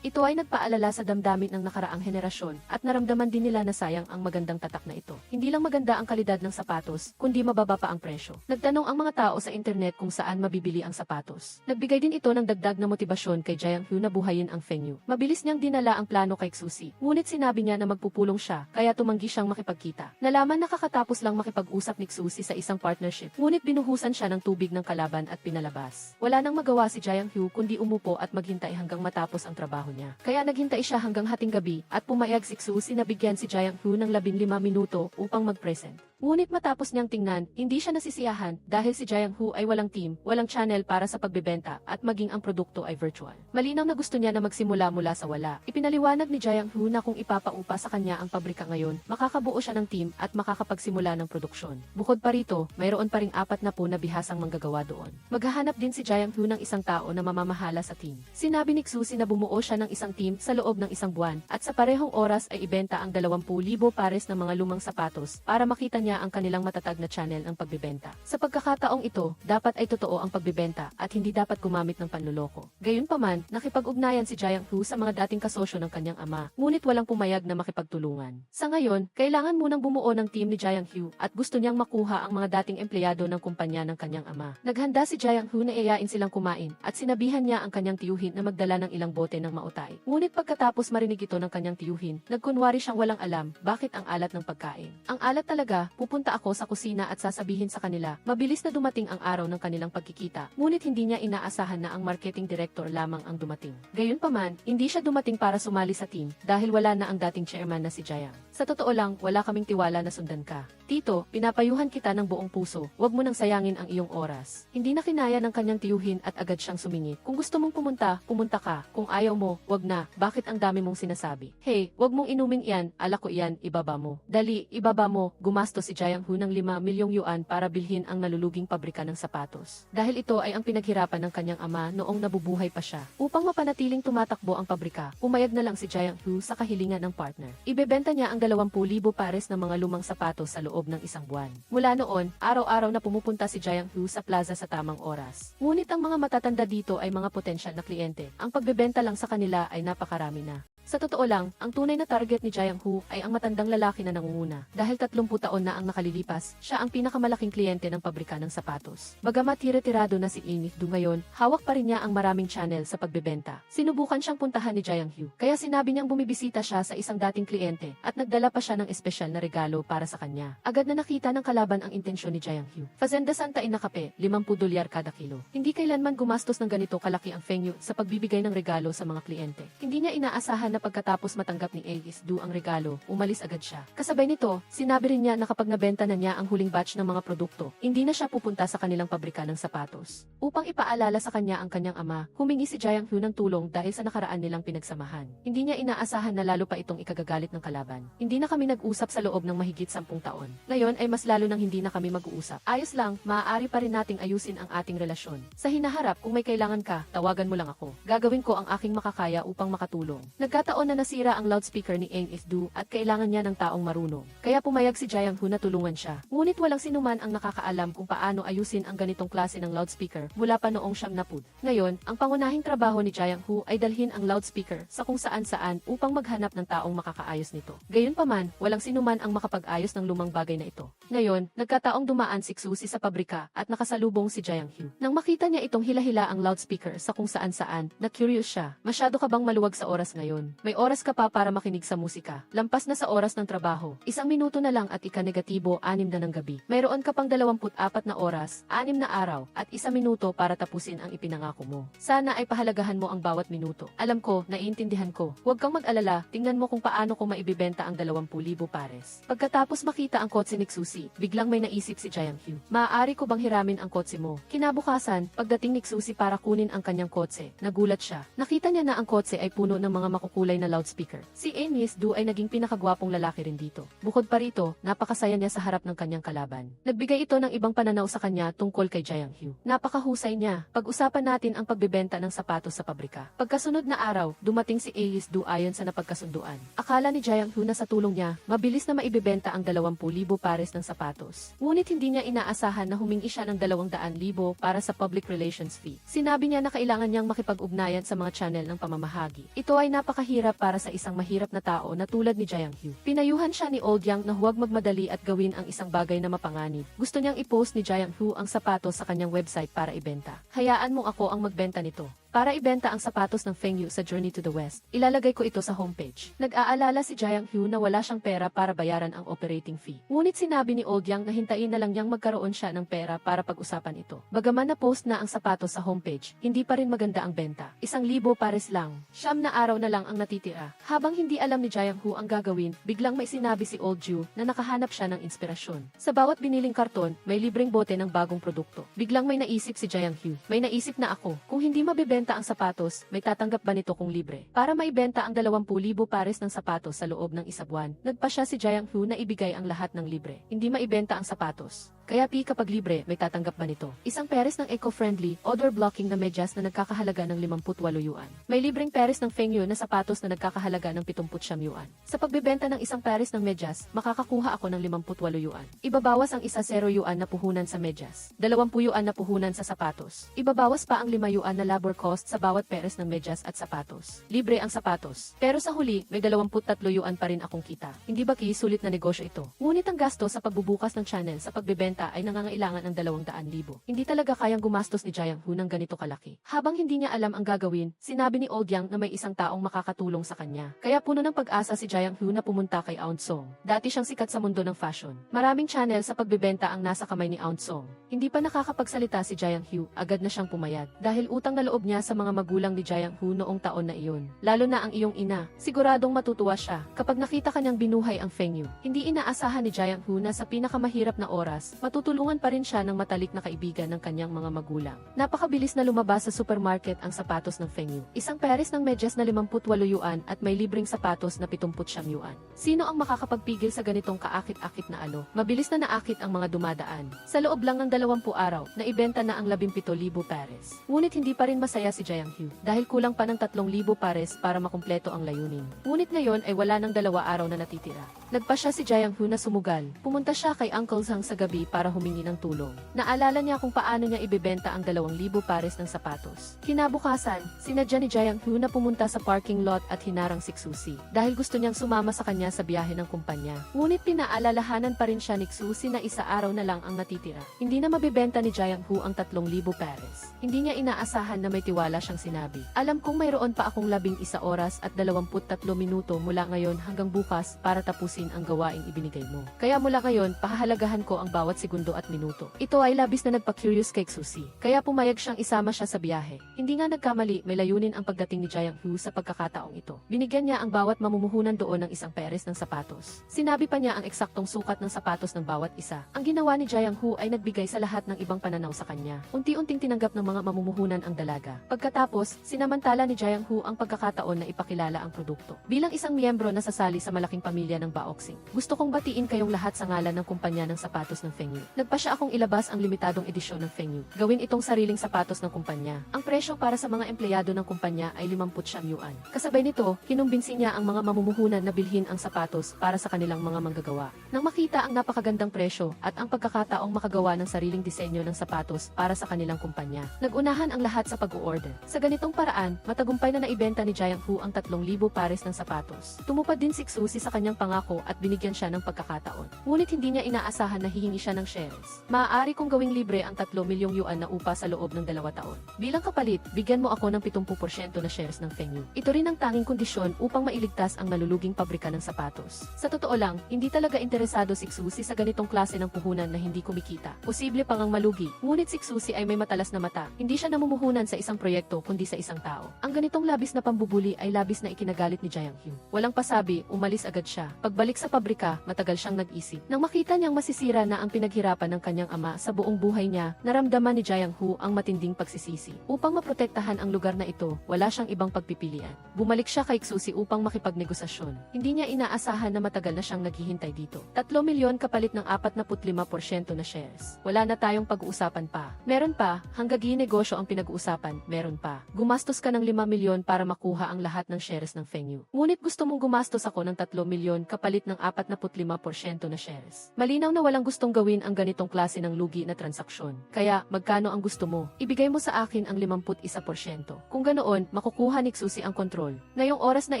S1: Ito ay nagpaalala sa damdamin ng nakaraang henerasyon at naramdaman din nila na sayang ang magandang tatak na ito. Hindi lang maganda ang kalidad ng sapatos, kundi mababa pa ang presyo. Nagtanong ang mga tao sa internet kung saan mabibili ang sapatos. Nagbigay din ito ng dagdag na motibasyon kay Jiang Hu na buhayin ang Fengyu. Mabilis niyang dinala ang plano kay Xusi, ngunit sinabi niya na magpupulong siya, kaya tumanggi siyang makipagkita. Nalaman na kakatapos lang makipag-usap ni Xusi sa isang partnership, ngunit binuhusan siya ng tubig ng kalaban at pinalabas. Wala nang magawa si Jiang Hu kundi umupo at maghintay hanggang matapos ang trabaho niya. Kaya naghintay siya hanggang hating gabi at pumayag si Xusi na bigyan si Jiang Hu ng 15 minuto upang mag-present. Ngunit matapos niyang tingnan, hindi siya nasisiyahan dahil si Jiang Hu ay walang team, walang channel para sa pagbebenta at maging ang produkto ay virtual. Malinaw na gusto niya na magsimula mula sa wala. Ipinaliwanag ni Jiang Hu na kung ipapaupa sa kanya ang pabrika ngayon, makakabuo siya ng team at makakapagsimula ng produksyon. Bukod pa rito, mayroon pa ring 40 na bihasang manggagawa doon. Maghahanap din si Jiang Hu ng isang tao na mamamahala sa team. Sinabi ni Xusi na bumuo siya ng isang team sa loob ng isang buwan at sa parehong oras ay ibenta ang 20,000 pares ng mga lumang sapatos para makita niya ang kanilang matatag na channel ng pagbebenta. Sa pagkakataong ito, dapat ay totoo ang pagbebenta at hindi dapat gumamit ng panluloko. Gayunpaman, nakipag-ugnayan si Jiang Hu sa mga dating kasosyo ng kanyang ama, ngunit walang pumayag na makipagtulungan. Sa ngayon, kailangan munang bumuo ng team ni Jiang Hu at gusto niyang makuha ang mga dating empleyado ng kumpanya ng kanyang ama. Naghanda si Jiang Hu na iayain silang kumain at sinabihan niya ang kanyang tiyuhin na magdala ng ilang bote ng mautay. Ngunit pagkatapos marinig ito ng kanyang tiyuhin, nagkunwari siyang walang alam bakit ang alat ng pagkain. Ang alat talaga, pupunta ako sa kusina at sasabihin sa kanila, mabilis na dumating ang araw ng kanilang pagkikita, ngunit hindi niya inaasahan na ang marketing director lamang ang dumating. Gayunpaman, hindi siya dumating para sumali sa team dahil wala na ang dating chairman na si Jiang. Sa totoo lang, wala kaming tiwala na sundan ka. Tito, pinapayuhan kita ng buong puso, wag mo nang sayangin ang iyong oras. Hindi na kinaya ng kanyang tiyuhin at agad siyang sumingit. Kung gusto mong pumunta, pumunta ka. Kung ayaw mo, wag na. Bakit ang dami mong sinasabi? Hey, wag mong inumin iyan, alak ko iyan, ibaba mo. Dali, ibaba mo, gumastos si Jiang Hu ng 5 milyong yuan para bilhin ang naluluging pabrika ng sapatos. Dahil ito ay ang pinaghirapan ng kanyang ama noong nabubuhay pa siya. Upang mapanatiling tumatakbo ang pabrika, pumayag na lang si Jiang Hu sa kahilingan ng partner. Ibebenta niya ang 20,000 pares ng mga lumang sapatos sa loob ng isang buwan. Mula noon, araw-araw na pumupunta si Jiang Hu sa plaza sa tamang oras. Ngunit ang mga matatanda dito ay mga potensyal na kliyente. Ang pagbebenta lang sa kanila ay napakarami na. Sa totoo lang, ang tunay na target ni Jiang Hu ay ang matandang lalaki na nangunguna. Dahil 30 taon na ang nakalilipas, siya ang pinakamalaking kliyente ng pabrika ng sapatos. Bagamat tire-tirado na si Amy Du ngayon, hawak pa rin niya ang maraming channel sa pagbebenta. Sinubukan siyang puntahan ni Jiang Hu, kaya sinabi niyang bumibisita siya sa isang dating kliyente at nagdala pa siya ng espesyal na regalo para sa kanya. Agad na nakita ng kalaban ang intensyon ni Jiang Hu. Fazenda Santa Ina Kape, 50 dolyar kada kilo. Hindi kailanman gumastos ng ganito kalaki ang Feng Yu sa pagbibigay ng regalo sa mga kliyente. Hindi niya inaasahan na pagkatapos matanggap ni Amy Du ang regalo, umalis agad siya. Kasabay nito, sinabi rin niya na kapag nabenta na niya ang huling batch ng mga produkto, hindi na siya pupunta sa kanilang pabrika ng sapatos. Upang ipaalala sa kanya ang kanyang ama, humingi si Jiang Hu ng tulong dahil sa nakaraan nilang pinagsamahan. Hindi niya inaasahan na lalo pa itong ikagagalit ng kalaban. Hindi na kami nag-usap sa loob ng mahigit 10 taon. Ngayon ay mas lalo nang hindi na kami mag-uusap. Ayos lang, maaari pa rin nating ayusin ang ating relasyon. Sa hinaharap, kung may kailangan ka, tawagan mo lang ako. Gagawin ko ang aking makakaya upang makatulong. Nagkataon na nasira ang loudspeaker ni Amy Du at kailangan niya ng taong marunong. Kaya pumayag si Jiang Hu na tulungan siya. Ngunit walang sinuman ang nakakaalam kung paano ayusin ang ganitong klase ng loudspeaker mula pa noong siyang napud. Ngayon, ang pangunahing trabaho ni Jiang Hu ay dalhin ang loudspeaker sa kung saan-saan upang maghanap ng taong makakaayos nito. Gayunpaman, walang sinuman ang makapag-ayos ng lumang bagay na ito. Ngayon, nagkataong dumaan si Xusi sa pabrika at nakasalubong si Jiang Hu. Nang makita niya itong hila-hila ang loudspeaker sa kung saan-saan, na-curious siya. Masyado ka bang maluwag sa oras ngayon? May oras ka pa para makinig sa musika. Lampas na sa oras ng trabaho. 1 minuto na lang at ika-negatibo 6 na ng gabi. Mayroon ka pang 24 na oras, 6 na araw, at 1 minuto para tapusin ang ipinangako mo. Sana ay pahalagahan mo ang bawat minuto. Alam ko, naiintindihan ko. Huwag kang mag-alala, tingnan mo kung paano ko maibibenta ang 20,000 pares. Pagkatapos makita ang kotse ni Xusi, biglang may naisip si Jiang Hu. Maaari ko bang hiramin ang kotse mo? Kinabukasan, pagdating ni Xusi para kunin ang kanyang kotse, nagulat siya. Nakita niya na ang kotse ay puno ng mga makukulay na loudspeaker. Si Amy Du ay naging pinakagwapong lalaki rin dito. Bukod pa rito, napakasaya niya sa harap ng kanyang kalaban. Nagbigay ito ng ibang pananaw sa kanya tungkol kay Jiang Hu. Napakahusay niya. Pag-usapan natin ang pagbebenta ng sapatos sa pabrika. Pagkasunod na araw, dumating si Amy Du ayon sa napagkasunduan. Akala ni Jiang Hu na sa tulong niya, mabilis na maibebenta ang 20,000 pares ng sapatos. Ngunit hindi niya inaasahan na humingi siya ng 200,000 para sa public relations fee. Sinabi niya na kailangan niyang makipag-ugnayan sa mga channel ng pamamahagi. Ito ay napakahirap para sa isang mahirap na tao na tulad ni Jiang Hu. Pinayuhan siya ni Old Yang na huwag magmadali at gawin ang isang bagay na mapanganib. Gusto niyang i-post ni Jiang Hu ang sapatos sa kanyang website para ibenta. Hayaan mo ako ang magbenta nito. Para ibenta ang sapatos ng Feng Yu sa Journey to the West, ilalagay ko ito sa homepage. Nag-aalala si Jiang Hu na wala siyang pera para bayaran ang operating fee. Ngunit sinabi ni Old Yang na hintayin na lang niyang magkaroon siya ng pera para pag-usapan ito. Bagaman na-post na ang sapatos sa homepage, hindi pa rin maganda ang benta. 1,000 pares lang. 9 na araw na lang ang natitira. Habang hindi alam ni Jiang Hu ang gagawin, biglang may sinabi si Old Ju na nakahanap siya ng inspirasyon. Sa bawat biniling karton, may libreng bote ng bagong produkto. Biglang may naisip si Jiang Hu. May naisip na ako. Kung hindi mabibenta ang sapatos, may tatanggap ba nito kung libre? Para maibenta ang 20,000 pares ng sapatos sa loob ng 1 buwan, nagpa siya si Jiang Hu na ibigay ang lahat ng libre. Hindi maibenta ang sapatos. Kaya kapag libre, may tatanggap ba nito? Isang pares ng eco-friendly, odor-blocking na medyas na nagkakahalaga ng 58 yuan. May libreng pares ng Feng Yu na sapatos na nagkakahalaga ng 79 yuan. Sa pagbebenta ng isang pares ng medyas, makakakuha ako ng 58 yuan. Ibabawas ang 0 yuan na puhunan sa medyas. 20 yuan na puhunan sa sapatos. Ibabawas pa ang 5 yuan na labor cost sa bawat pares ng medyas at sapatos. Libre ang sapatos. Pero sa huli, may 23 yuan pa rin akong kita. Hindi ba sulit na negosyo ito? Ngunit ang gasto sa pagbubukas ng channel sa pagbebenta ay nangangailangan ng 200,000. Hindi talaga kayang gumastos ni Jiang Hu ng ganito kalaki. Habang hindi niya alam ang gagawin, sinabi ni Old Yang na may isang taong makakatulong sa kanya. Kaya puno ng pag-asa si Jiang Hu na pumunta kay Aun Song. Dati siyang sikat sa mundo ng fashion. Maraming channel sa pagbebenta ang nasa kamay ni Aun Song. Hindi pa nakakapagsalita si Jiang Hu, agad na siyang pumayag. Dahil utang na loob niya sa mga magulang ni Jiang Hu noong taon na iyon. Lalo na ang iyong ina. Siguradong matutuwa siya kapag nakita kanyang binuhay ang Feng Yu. Hindi inaasahan ni Jiang Hu na sa pinakamahirap na oras, matutulungan pa rin siya ng matalik na kaibigan ng kanyang mga magulang. Napakabilis na lumabas sa supermarket ang sapatos ng Feng Yu. Isang pares ng medyas na 58 yuan at may libreng sapatos na 79 yuan. Sino ang makakapagpigil sa ganitong kaakit-akit na alo? Mabilis na naakit ang mga dumadaan. Sa loob lang ng 20 araw, naibenta na ang 17,000 pares. Ngunit hindi pa rin masaya si Jiang Hu dahil kulang pa ng 3,000 pares para makumpleto ang layunin. Ngunit ngayon ay wala ng 2 araw na natitira. Nagpa siya si Jiang Hu na sumugal. Pumunta siya kay Uncle Zhang sa gabi para humingi ng tulong. Naalala niya kung paano niya ibebenta ang 2,000 pares ng sapatos. Kinabukasan, sinadya ni Jiang Hu na pumunta sa parking lot at hinarang si Xusi dahil gusto niyang sumama sa kanya sa biyahe ng kumpanya. Ngunit pinaalalahanan pa rin siya ni Xusi na isa araw na lang ang natitira. Hindi na mabebenta ni Jiang Hu ang 3,000 pares. Hindi niya inaasahan na may tiwala siyang sinabi. Alam kong mayroon pa akong 11 oras at 23 minuto mula ngayon hanggang bukas para tapusin ang gawaing ibinigay mo. Kaya mula ngayon, pahahalagahan ko ang bawat segundo at minuto. Ito ay labis na nagpa-curious kay Xusi. Kaya pumayag siyang isama siya sa biyahe. Hindi nga nagkamali, may layunin ang pagdating ni Jiang Hu sa pagkakataong ito. Binigyan niya ang bawat mamumuhunan doon ng isang pares ng sapatos. Sinabi pa niya ang eksaktong sukat ng sapatos ng bawat isa. Ang ginawa ni Jiang Hu ay nagbigay sa lahat ng ibang pananaw sa kanya. Unti-unting tinanggap ng mga mamumuhunan ang dalaga. Pagkatapos, sinamantala ni Jiang Hu ang pagkakataon na ipakilala ang produkto. Bilang isang miyembro na sasali sa malaking pamilya ng Baoxing, gusto kong batiin kayong lahat sa ngalan ng kumpanya ng sapatos ng Feng Yu. Nagpa siya akong ilabas ang limitadong edisyon ng Feng Yu. Gawin itong sariling sapatos ng kumpanya. Ang presyo para sa mga empleyado ng kumpanya ay 50 yuan. Kasabay nito, kinumbinsi niya ang mga mamumuhunan na bilhin ang sapatos para sa kanilang mga manggagawa. Nang makita ang napakagandang presyo at ang pagkakataong makagawa ng sariling disenyo ng sapatos para sa kanilang kumpanya, nagunahan ang lahat sa pag-o-order. Sa ganitong paraan, matagumpay na naibenta ni Jiang Hu ang 3,000 pares ng sapatos. Tumupad din si Xusi sa kanyang pangako at binigyan siya ng pagkakataon. Ngunit hindi niya inaasahan na hihingi siya ng shares. Maaari kong gawing libre ang 3 milyong yuan na upa sa loob ng 2 taon. Bilang kapalit, bigyan mo ako ng 70% na shares ng Feng Yu. Ito rin ang tanging kondisyon upang mailigtas ang naluluging pabrika ng sapatos. Sa totoo lang, hindi talaga interesado si Xusi sa ganitong klase ng puhunan na hindi kumikita. Posible pang ang malugi. Ngunit si Xusi ay may matalas na mata. Hindi siya namumuhunan sa isang proyekto kundi sa isang tao. Ang ganitong labis na pambubuli ay labis na ikinagalit ni Jiang Hu. Walang pasabi, umalis agad siya. Pagbalik sa pabrika, matagal siyang nag-isip. Nang makita niyang masisira na ang pinaghirapan ng kanyang ama sa buong buhay niya, naramdaman ni Jiang Hu ang matinding pagsisisi. Upang maprotektahan ang lugar na ito, wala siyang ibang pagpipilian. Bumalik siya kay Xusi upang makipagnegosasyon. Hindi niya inaasahan na matagal na siyang naghihintay dito. 3 milyon kapalit ng 45% na shares. Wala na tayong pag-uusapan pa. Meron pa, hanggang negosyo ang pinag-uusapan, meron pa. Gumastos ka ng 5 milyon para makuha ang lahat ng shares ng Feng Yu. Ngunit gusto mong gumastos ako ng 3 milyon kapalit ng 45% na shares. Malinaw na walang gustong gawin ang ganitong klase ng lugi na transaksyon. Kaya, magkano ang gusto mo? Ibigay mo sa akin ang 51%. Kung ganoon, makukuha ni Xusi ang kontrol. Ngayong oras na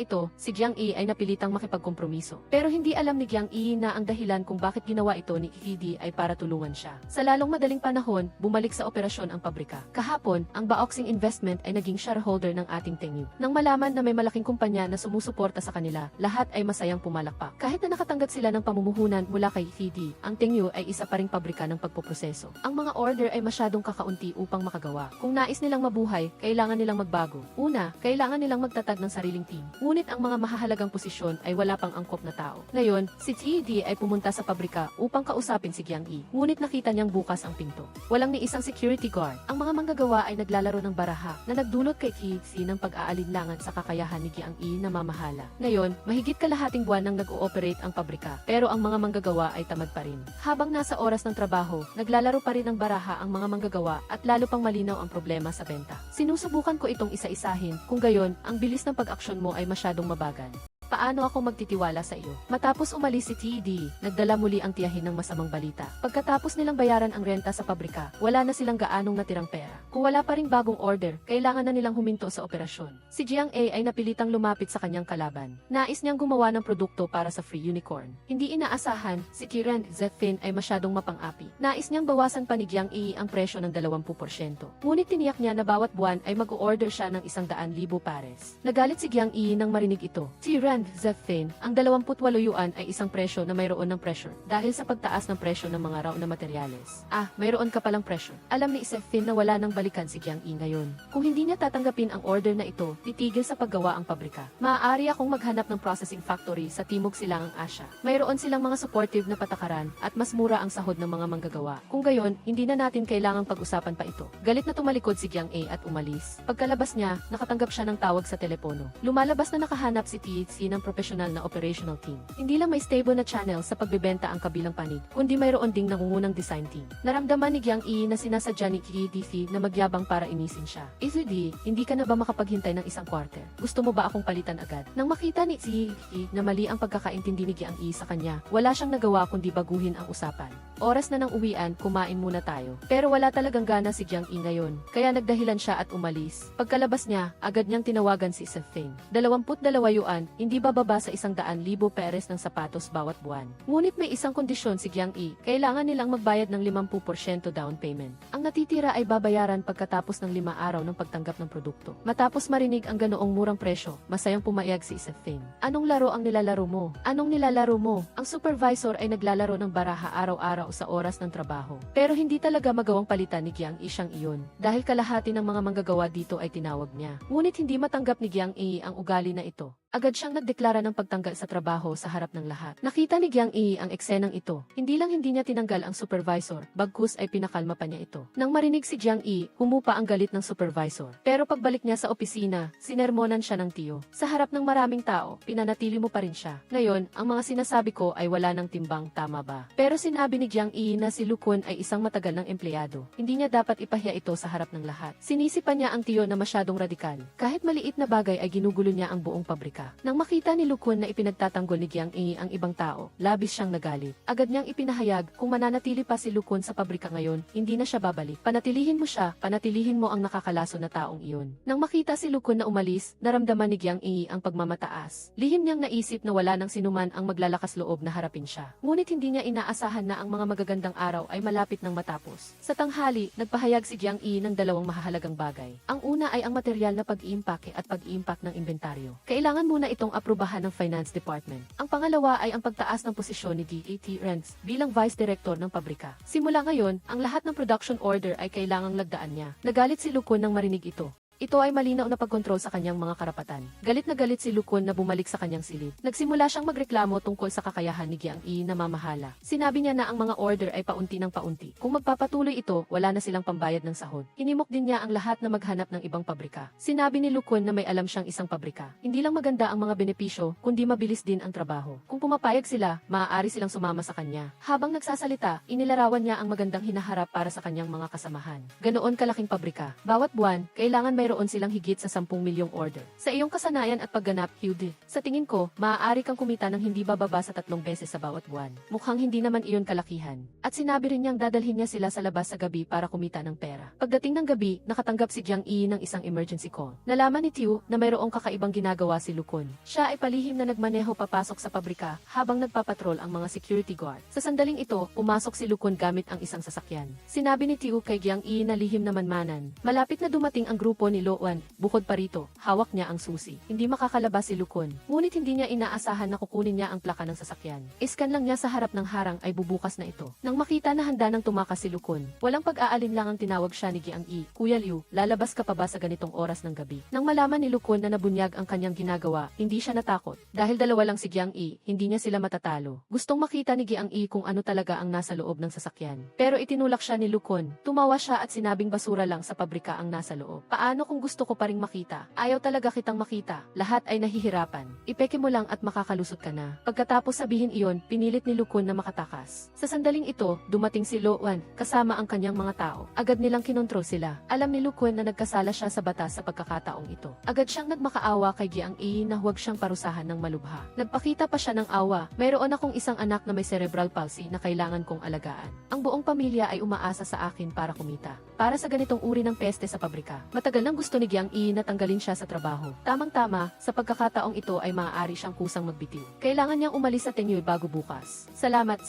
S1: ito, si Jiang Yi ay napilitang makipagkompromiso. Pero hindi alam ni Jiang Yi na ang dahilan kung bakit ginawa ito ni Hidi ay para tulungan siya. Sa lalong madaling panahon, bumalik sa operasyon ang pabrika. Kahapon, ang Baoxing Investment ay naging shareholder ng ating Feng Yu. Nang malaman na may malaking kumpanya na sumusuporta sa kanila, lahat ay masayang pumalakpak. Kahit na nakatanggap sila ng pamumuhunan mula kay Hidi, ang Feng Yu ay isa pa ring pabrika ng pagpoproseso. Ang mga order ay masyadong kakaunti upang makagawa. Kung nais nilang mabuhay, kailangan nilang magbago. Una, kailangan nilang magtatag ng sariling team. Ngunit ang mga mahahalagang posisyon ay wala pang angkop na tao. Ngayon, si Hidi ay pumunta sa pabrika upang kausapin si Jiang Yi. Ngunit nakita niyang bukas ang pinto. Walang ni isang security guard. Ang mga manggagawa ay naglalaro ng baraha na nagdulot kay Hidi ng pag-aalinlangan sa kakayahan ni Jiang Yi na mamahala. Ngayon, mahigit kalahating buwan nang nag-ooperate ang pabrika, pero ang mga manggagawa ay tamad pa rin. Habang nasa oras ng trabaho, naglalaro pa rin ng baraha ang mga manggagawa at lalo pang malinaw ang problema sa benta. Sinusubukan ko itong isa-isahin, kung gayon, ang bilis ng pag-aksyon mo ay masyadong mabagal. Paano ako magtitiwala sa iyo? Matapos umalis si TD, nagdala muli ang tiyahin ng masamang balita. Pagkatapos nilang bayaran ang renta sa pabrika, wala na silang gaanong natirang pera. Kung wala pa ring bagong order, kailangan na nilang huminto sa operasyon. Si Jiang A ay napilitang lumapit sa kanyang kalaban. Nais niyang gumawa ng produkto para sa Free Unicorn. Hindi inaasahan, si Kiran Zefin ay masyadong mapang-api. Nais niyang bawasan pa ni Jiang A ang presyo ng 20%. Ngunit tiniyak niya na bawat buwan ay mag-o-order siya ng 100,000 pares. Nagalit si Jiang A nang marinig ito. Kiran Zeftin, ang 28 yuan ay isang presyo na mayroon ng pressure dahil sa pagtaas ng presyo ng mga raw na materyales. Mayroon ka palang pressure. Alam ni Zeftin na wala nang balikan si Jiang Yi ngayon. Kung hindi niya tatanggapin ang order na ito, titigil sa paggawa ang pabrika. Maaari akong maghanap ng processing factory sa Timog Silangang Asya. Mayroon silang mga supportive na patakaran at mas mura ang sahod ng mga manggagawa. Kung gayon, hindi na natin kailangang pag-usapan pa ito. Galit na tumalikod si Jiang A at umalis. Pagkalabas niya, nakatanggap siya ng tawag sa telepono. Lumalabas na nakahanap si THC ng professional na operational team. Hindi lang may stable na channel sa pagbebenta ang kabilang panig, kundi mayroon ding nangungunang design team. Naramdaman ni Jiang E na sinasadya ni KDC na magyabang para inisin siya. Izudi, hindi ka na ba makapaghintay ng isang quarter? Gusto mo ba akong palitan agad? Nang makita ni ZE na mali ang pagkakaintindi ni Jiang E sa kanya, wala siyang nagawa kundi baguhin ang usapan. Oras na ng uwian, kumain muna tayo. Pero wala talagang gana si Jiang E ngayon, kaya nagdahilan siya at umalis. Pagkalabas niya, agad niyang tinawagan si Zeftin. 22 yuan, hindi bababa sa 100,000 peres ng sapatos bawat buwan. Ngunit may isang kondisyon si Jiang E, kailangan nilang magbayad ng 50% down payment. Ang natitira ay babayaran pagkatapos ng 5 araw ng pagtanggap ng produkto. Matapos marinig ang ganoong murang presyo, masayang pumayag si Zeftin. Anong laro ang nilalaro mo? Anong nilalaro mo? Ang supervisor ay naglalaro ng baraha araw-araw sa oras ng trabaho. Pero hindi talaga magawang palitan ni Jiang E siyang iyon, dahil kalahati ng mga manggagawa dito ay tinawag niya. Ngunit hindi matanggap ni Jiang E ang ugali na ito. Agad siyang nagdeklara ng pagtanggal sa trabaho sa harap ng lahat. Nakita ni Jiang E ang eksenang ito. Hindi niya tinanggal ang supervisor, bagkus ay pinakalma pa niya ito. Nang marinig si Jiang E, humupa ang galit ng supervisor. Pero pagbalik niya sa opisina, sinermonan siya ng tiyo. Sa harap ng maraming tao, pinanatili mo pa rin siya. Ngayon, ang mga sinasabi ko ay wala ng timbang, tama ba? Pero sinabi ni Jiang E na si Lu Kun ay isang matagal ng empleyado. Hindi niya dapat ipahiya ito sa harap ng lahat. Sinisipan niya ang tiyo na masyadong radikal. Kahit maliit na bagay ay ginugulo niya ang buong pabrika. Nang makita ni Lu Kun na ipinagtatanggol ni Jiang E ang ibang tao, labis siyang nagalit. Agad niyang ipinahayag, kung mananatili pa si Lu Kun sa pabrika ngayon, hindi na siya babalik. Panatilihin mo siya, panatilihin mo ang nakakalaso na taong iyon. Nang makita si Lu Kun na umalis, naramdaman ni Jiang E ang pagmamataas. Lihim niyang naisip na wala nang sinuman ang maglalakas loob na harapin siya. Ngunit hindi niya inaasahan na ang mga magagandang araw ay malapit nang matapos. Sa tanghali, nagpahayag si Jiang E ng dalawang mahahalagang bagay. Ang una ay ang material na pag-iimpake at pag-iimpact ng inventaryo. Kailangan muna itong aprubahan ng Finance Department. Ang pangalawa ay ang pagtaas ng posisyon ni DAT Renz bilang Vice Director ng pabrika. Simula ngayon, ang lahat ng production order ay kailangang lagdaan niya. Nagalit si Lu Kun nang marinig ito. Ito ay malinaw na pagkontrol sa kanyang mga karapatan. Galit na galit si Lu Kun na bumalik sa kanyang silid. Nagsimula siyang magreklamo tungkol sa kakayahan ni Jiang E na mamahala. Sinabi niya na ang mga order ay paunti ng paunti. Kung magpapatuloy ito, wala na silang pambayad ng sahod. Hinimok din niya ang lahat na maghanap ng ibang pabrika. Sinabi ni Lu Kun na may alam siyang isang pabrika. Hindi lang maganda ang mga benepisyo, kundi mabilis din ang trabaho. Kung pumapayag sila, maaari silang sumama sa kanya. Habang nagsasalita, inilarawan niya ang magandang hinaharap para sa kanyang mga kasamahan. Ganoon kalaking pabrika. Bawat buwan, kailangan mayroon silang higit sa 10 milyong order. Sa iyong kasanayan at pagganap, Hugh, sa tingin ko, maaari kang kumita ng hindi bababa sa 3 beses sa bawat buwan. Mukhang hindi naman iyon kalakihan. At sinabi rin niyang dadalhin niya sila sa labas sa gabi para kumita ng pera. Pagdating ng gabi, nakatanggap si Jiang E ng isang emergency call. Nalaman ni Tiu na mayroong kakaibang ginagawa si Lu Kun. Siya ay palihim na nagmaneho papasok sa pabrika habang nagpapatrol ang mga security guard. Sa sandaling ito, pumasok si Lu Kun gamit ang isang sasakyan. Sinabi ni Tiu kay Jiang E na lihim na manmanan. Malapit na dumating ang grupo ni Lo Wan. Bukod pa rito, hawak niya ang susi. Hindi makakalabas si Lu Kun. Ngunit hindi niya inaasahan na kukunin niya ang plaka ng sasakyan. Iskan lang niya sa harap ng harang ay bubukas na ito. Nang makita na handa nang tumakas si Lu Kun, walang pag-aalinlangang tinawag siya ni Jiang E. Kuya Liu, lalabas ka pa ba sa ganitong oras ng gabi? Nang malaman ni Lu Kun na nabunyag ang kanyang ginagawa, hindi siya natakot. Dahil dalawa lang si Jiang E, hindi niya sila matatalo. Gustong makita ni Jiang E kung ano talaga ang nasa loob ng sasakyan. Pero itinulak siya ni Lu Kun. Tumawa siya at sinabing basura lang sa pabrika ang nasa loob. Paano kung gusto ko pa ring makita? Ayaw talaga kitang makita. Lahat ay nahihirapan. Ipeke mo lang at makakalusot ka na. Pagkatapos sabihin iyon, pinilit ni Lu Kun na makatakas. Sa sandaling ito, dumating si Lo Wan, kasama ang kanyang mga tao. Agad nilang kinontrol sila. Alam ni Lu Kun na nagkasala siya sa batas sa pagkakataong ito. Agad siyang nagmakaawa kay Jiang E na huwag siyang parusahan ng malubha. Nagpakita pa siya ng awa. Mayroon akong isang anak na may cerebral palsy na kailangan kong alagaan. Ang buong pamilya ay umaasa sa akin para kumita. para sa ganitong uri ng peste sa pabrika. Matagal nang gusto ni Jiang Yi na tanggalin siya sa trabaho. Tamang-tama, sa pagkakataong ito ay maaari siyang kusang magbitiw. Kailangan niyang umalis sa Tengyue bago bukas. Salamat.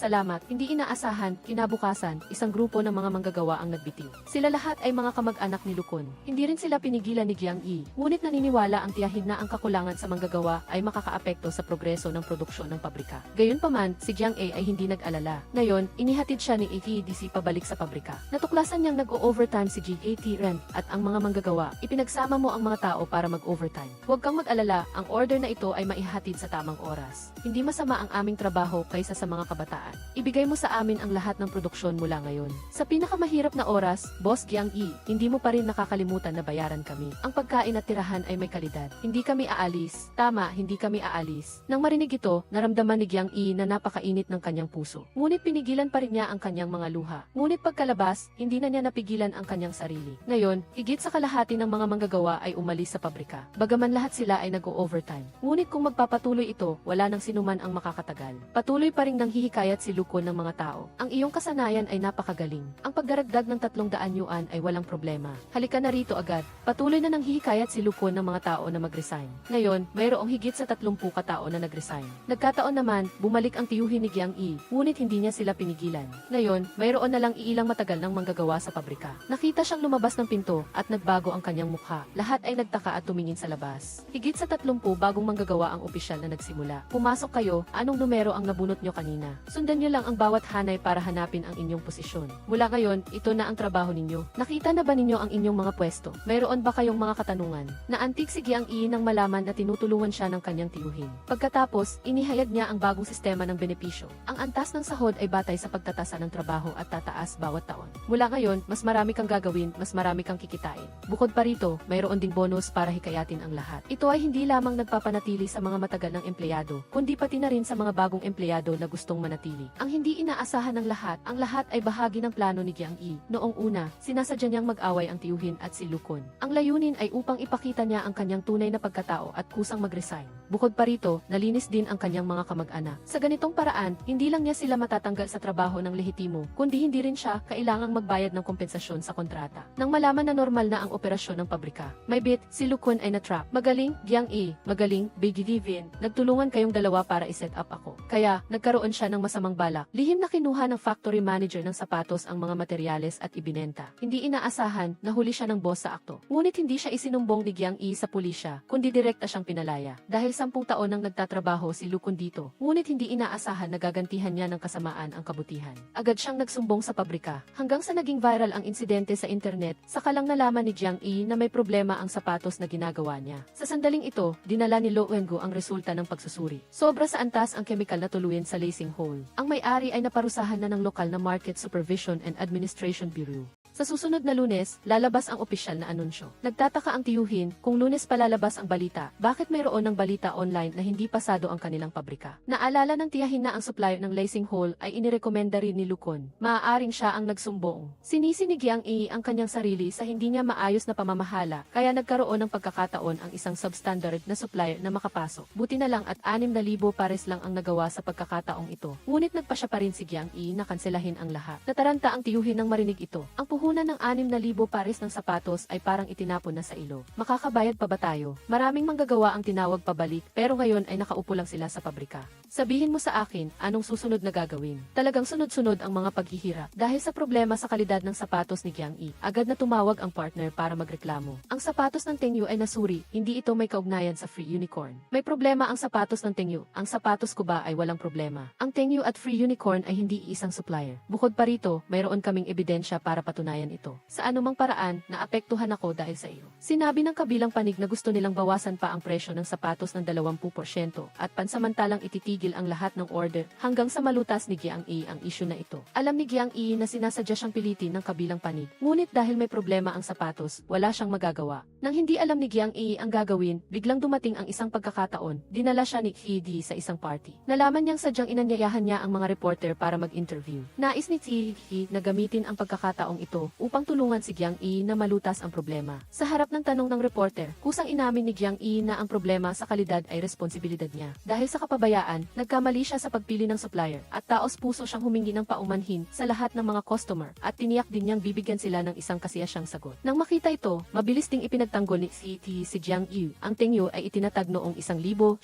S1: Hindi inaasahan, kinabukasan, isang grupo ng mga manggagawa ang nagbitiw. Sila lahat ay mga kamag-anak ni Lukon. Hindi rin sila pinigilan ni Jiang Yi, ngunit naniniwala ang tiyahin na ang kakulangan sa manggagawa ay makakaapekto sa progreso ng produksyon ng pabrika. Gayunpaman, si Jiang A ay hindi nag-alala. Ngayon, inihatid siya ni ATDC pabalik sa pabrika. Natuklasan niyang nag-o-overtime si GAT Rent at ang mga manggagawa. Ipinagsama mo ang mga tao para mag-overtime. Huwag kang mag-alala, ang order na ito ay maihatid sa tamang oras. Hindi masama ang aming trabaho kaysa sa mga kabataan. Ibigay mo sa amin ang lahat ng produksyon mula ngayon. Sa pinakamahirap na oras, Boss Jiang Yi, hindi mo pa rin nakakalimutan na bayaran kami. Ang pagkain at tirahan ay may kalidad. Hindi kami aalis. Tama, hindi kami aalis. Nang marinig ito, naramdaman ni Jiang Yi na napakainit ng kanyang puso. Ngunit pinigilan pa rin niya ang kanyang mga luha. Ngunit pagkalabas, hindi na niya napigilan ang kanyang sarili. Ngayon, higit sa kalahati ng mga manggagawa ay umalis sa pabrika. Bagaman lahat sila ay nag-o-overtime. Ngunit kung magpapatuloy ito, wala nang sinuman ang makakatagal. Patuloy pa rin nang hihikayat si Lukon ng mga tao. Ang iyong kasanayan ay napakagaling. Ang pagdaragdag ng 300 yuan ay walang problema. Halika na rito agad. Patuloy na nang hihikayat si Lukon ng mga tao na mag-resign. Ngayon, mayroong higit sa 30 katao na nag-resign. Nagkataon naman, bumalik ang tiyuhin ni Jiang Yi, ngunit hindi niya sila pinigilan. Ngayon, mayroon na lang iilang matagal ng manggagawa sa pabrika. Nakita siyang lumabas ng pinto at nagbago ang kanyang mukha. Lahat ay nagtaka at tumingin sa labas. Higit sa 30 bagong manggagawa ang opisyal na nagsimula. Pumasok kayo, anong numero ang nabunot nyo kanina? Sundan nyo lang ang bawat hanay para hanapin ang inyong posisyon. Mula ngayon, ito na ang trabaho ninyo. Nakita na ba ninyo ang inyong mga pwesto? Mayroon ba kayong mga katanungan? Naantig si Jiang Yi nang malaman na tinutulungan siya ng kanyang tiyuhin. Pagkatapos, inihayag niya ang bagong sistema ng benepisyo. Ang antas ng sahod ay batay sa pagtatasa ng trabaho at tataas bawat taon. Mula ngayon, mas marami kang gagawin, mas marami kang kikitain. Bukod pa rito, mayroon ding bonus para hikayatin ang lahat. Ito ay hindi lamang nagpapanatili sa mga matagal ng empleyado, kundi pati na rin sa mga bagong empleyado na gustong manatili. Ang hindi inaasahan ng lahat, ang lahat ay bahagi ng plano ni Jiang Yi. Noong una, sinasadya niyang mag-away ang tiyuhin at si Lukon. Ang layunin ay upang ipakita niya ang kanyang tunay na pagkatao at kusang mag-resign. Bukod pa rito, nalinis din ang kanyang mga kamag-anak. Sa ganitong paraan, hindi lang niya sila matatanggal sa trabaho ng lehitimo, kundi hindi rin siya kailangang magbayad ng kompensasyon sa kontrata. Nang malaman na normal na ang operasyon ng pabrika, may bit, si Lukon ay na-trap. Magaling, Jiang Yi, magaling, Big Divin, nagtulungan kayong dalawa para i-set up ako. Kaya, nagkaroon siya ng masamang balak. Lihim na kinuha ng factory manager ng sapatos ang mga materyales at ibinenta. Hindi inaasahan, nahuli siya ng boss sa akto. Ngunit hindi siya isinumbong ni Jiang Yi sa pulisya, kundi direkta siyang pinalaya. Dahil 10 taon nang nagtatrabaho si Lukon dito, ngunit hindi inaasahan na gagantihan niya ng kasamaan ang kabutihan. Agad siyang nagsumbong sa pabrika, hanggang sa naging viral ang insidente sa internet, saka lang nalaman ni Jiang Yi na may problema ang sapatos na ginagawa niya. Sa sandaling ito, dinala ni Lo Wengo ang resulta ng pagsusuri. Sobra sa antas ang chemical na tuluyan sa lacing hole. Ang may-ari ay naparusahan na ng lokal na Market Supervision and Administration Bureau. Sa susunod na Lunes, lalabas ang opisyal na anunsyo. Nagtataka ang tiyuhin kung Lunes pa lalabas ang balita. Bakit mayroon ng balita online na hindi pasado ang kanilang pabrika? Naalala ng tiyahin na ang supplier ng lacing hole ay inirekomenda rin ni Lukon. Maaaring siya ang nagsumbong. Sinisi ni Jiang Yi ang kanyang sarili sa hindi niya maayos na pamamahala, kaya nagkaroon ng pagkakataon ang isang substandard na supplier na makapasok. Buti na lang at 6,000 pares lang ang nagawa sa pagkakataong ito. Ngunit nagpasya pa rin si Jiang Yi na kanselahin ang lahat. Nataranta ang tiyuhin nang marinig ito. Ang puhunan ng 6,000 pares ng sapatos ay parang itinapon na sa ilog. Makakabayad pa ba tayo? Maraming manggagawa ang tinawag pabalik, pero ngayon ay nakaupo lang sila sa pabrika. Sabihin mo sa akin, anong susunod na gagawin? Talagang sunod-sunod ang mga paghihirap. Dahil sa problema sa kalidad ng sapatos ni Jiang Yi, agad na tumawag ang partner para magreklamo. Ang sapatos ng Tengyue ay nasuri, hindi ito may kaugnayan sa Free Unicorn. May problema ang sapatos ng Tengyue, ang sapatos ko ba ay walang problema. Ang Tengyue at Free Unicorn ay hindi isang supplier. Bukod pa rito, mayroon kaming ebidensya para patunayan ito. Sa anumang paraan, naapektuhan ako dahil sa iyo. Sinabi ng kabilang panig na gusto nilang bawasan pa ang presyo ng sapatos ng 20% at pansamantalang ititigil ang lahat ng order hanggang sa malutas ni Jiang Yi ang issue na ito. Alam ni Jiang Yi na sinasadya siyang pilitin ng kabilang panig. Ngunit dahil may problema ang sapatos, wala siyang magagawa. Nang hindi alam ni Jiang Yi ang gagawin, biglang dumating ang isang pagkakataon. Dinala siya ni Hidi sa isang party. Nalaman niyang sadyang inanyayahan niya ang mga reporter para mag-interview. Nais ni Hidi na gamitin ang pagkakataong ito ito upang tulungan si Jiang Yi na malutas ang problema. Sa harap ng tanong ng reporter, kusang inamin ni Jiang Yi na ang problema sa kalidad ay responsibilidad niya. Dahil sa kapabayaan, nagkamali siya sa pagpili ng supplier at taos-puso siyang humingi ng paumanhin sa lahat ng mga customer at tiniyak din niyang bibigyan sila ng isang kasiyasyang sagot. Nang makita ito, mabilis ding ipinagtanggol ni si Jiang Yi. Ang Tengyu ay itinatag noong 1920.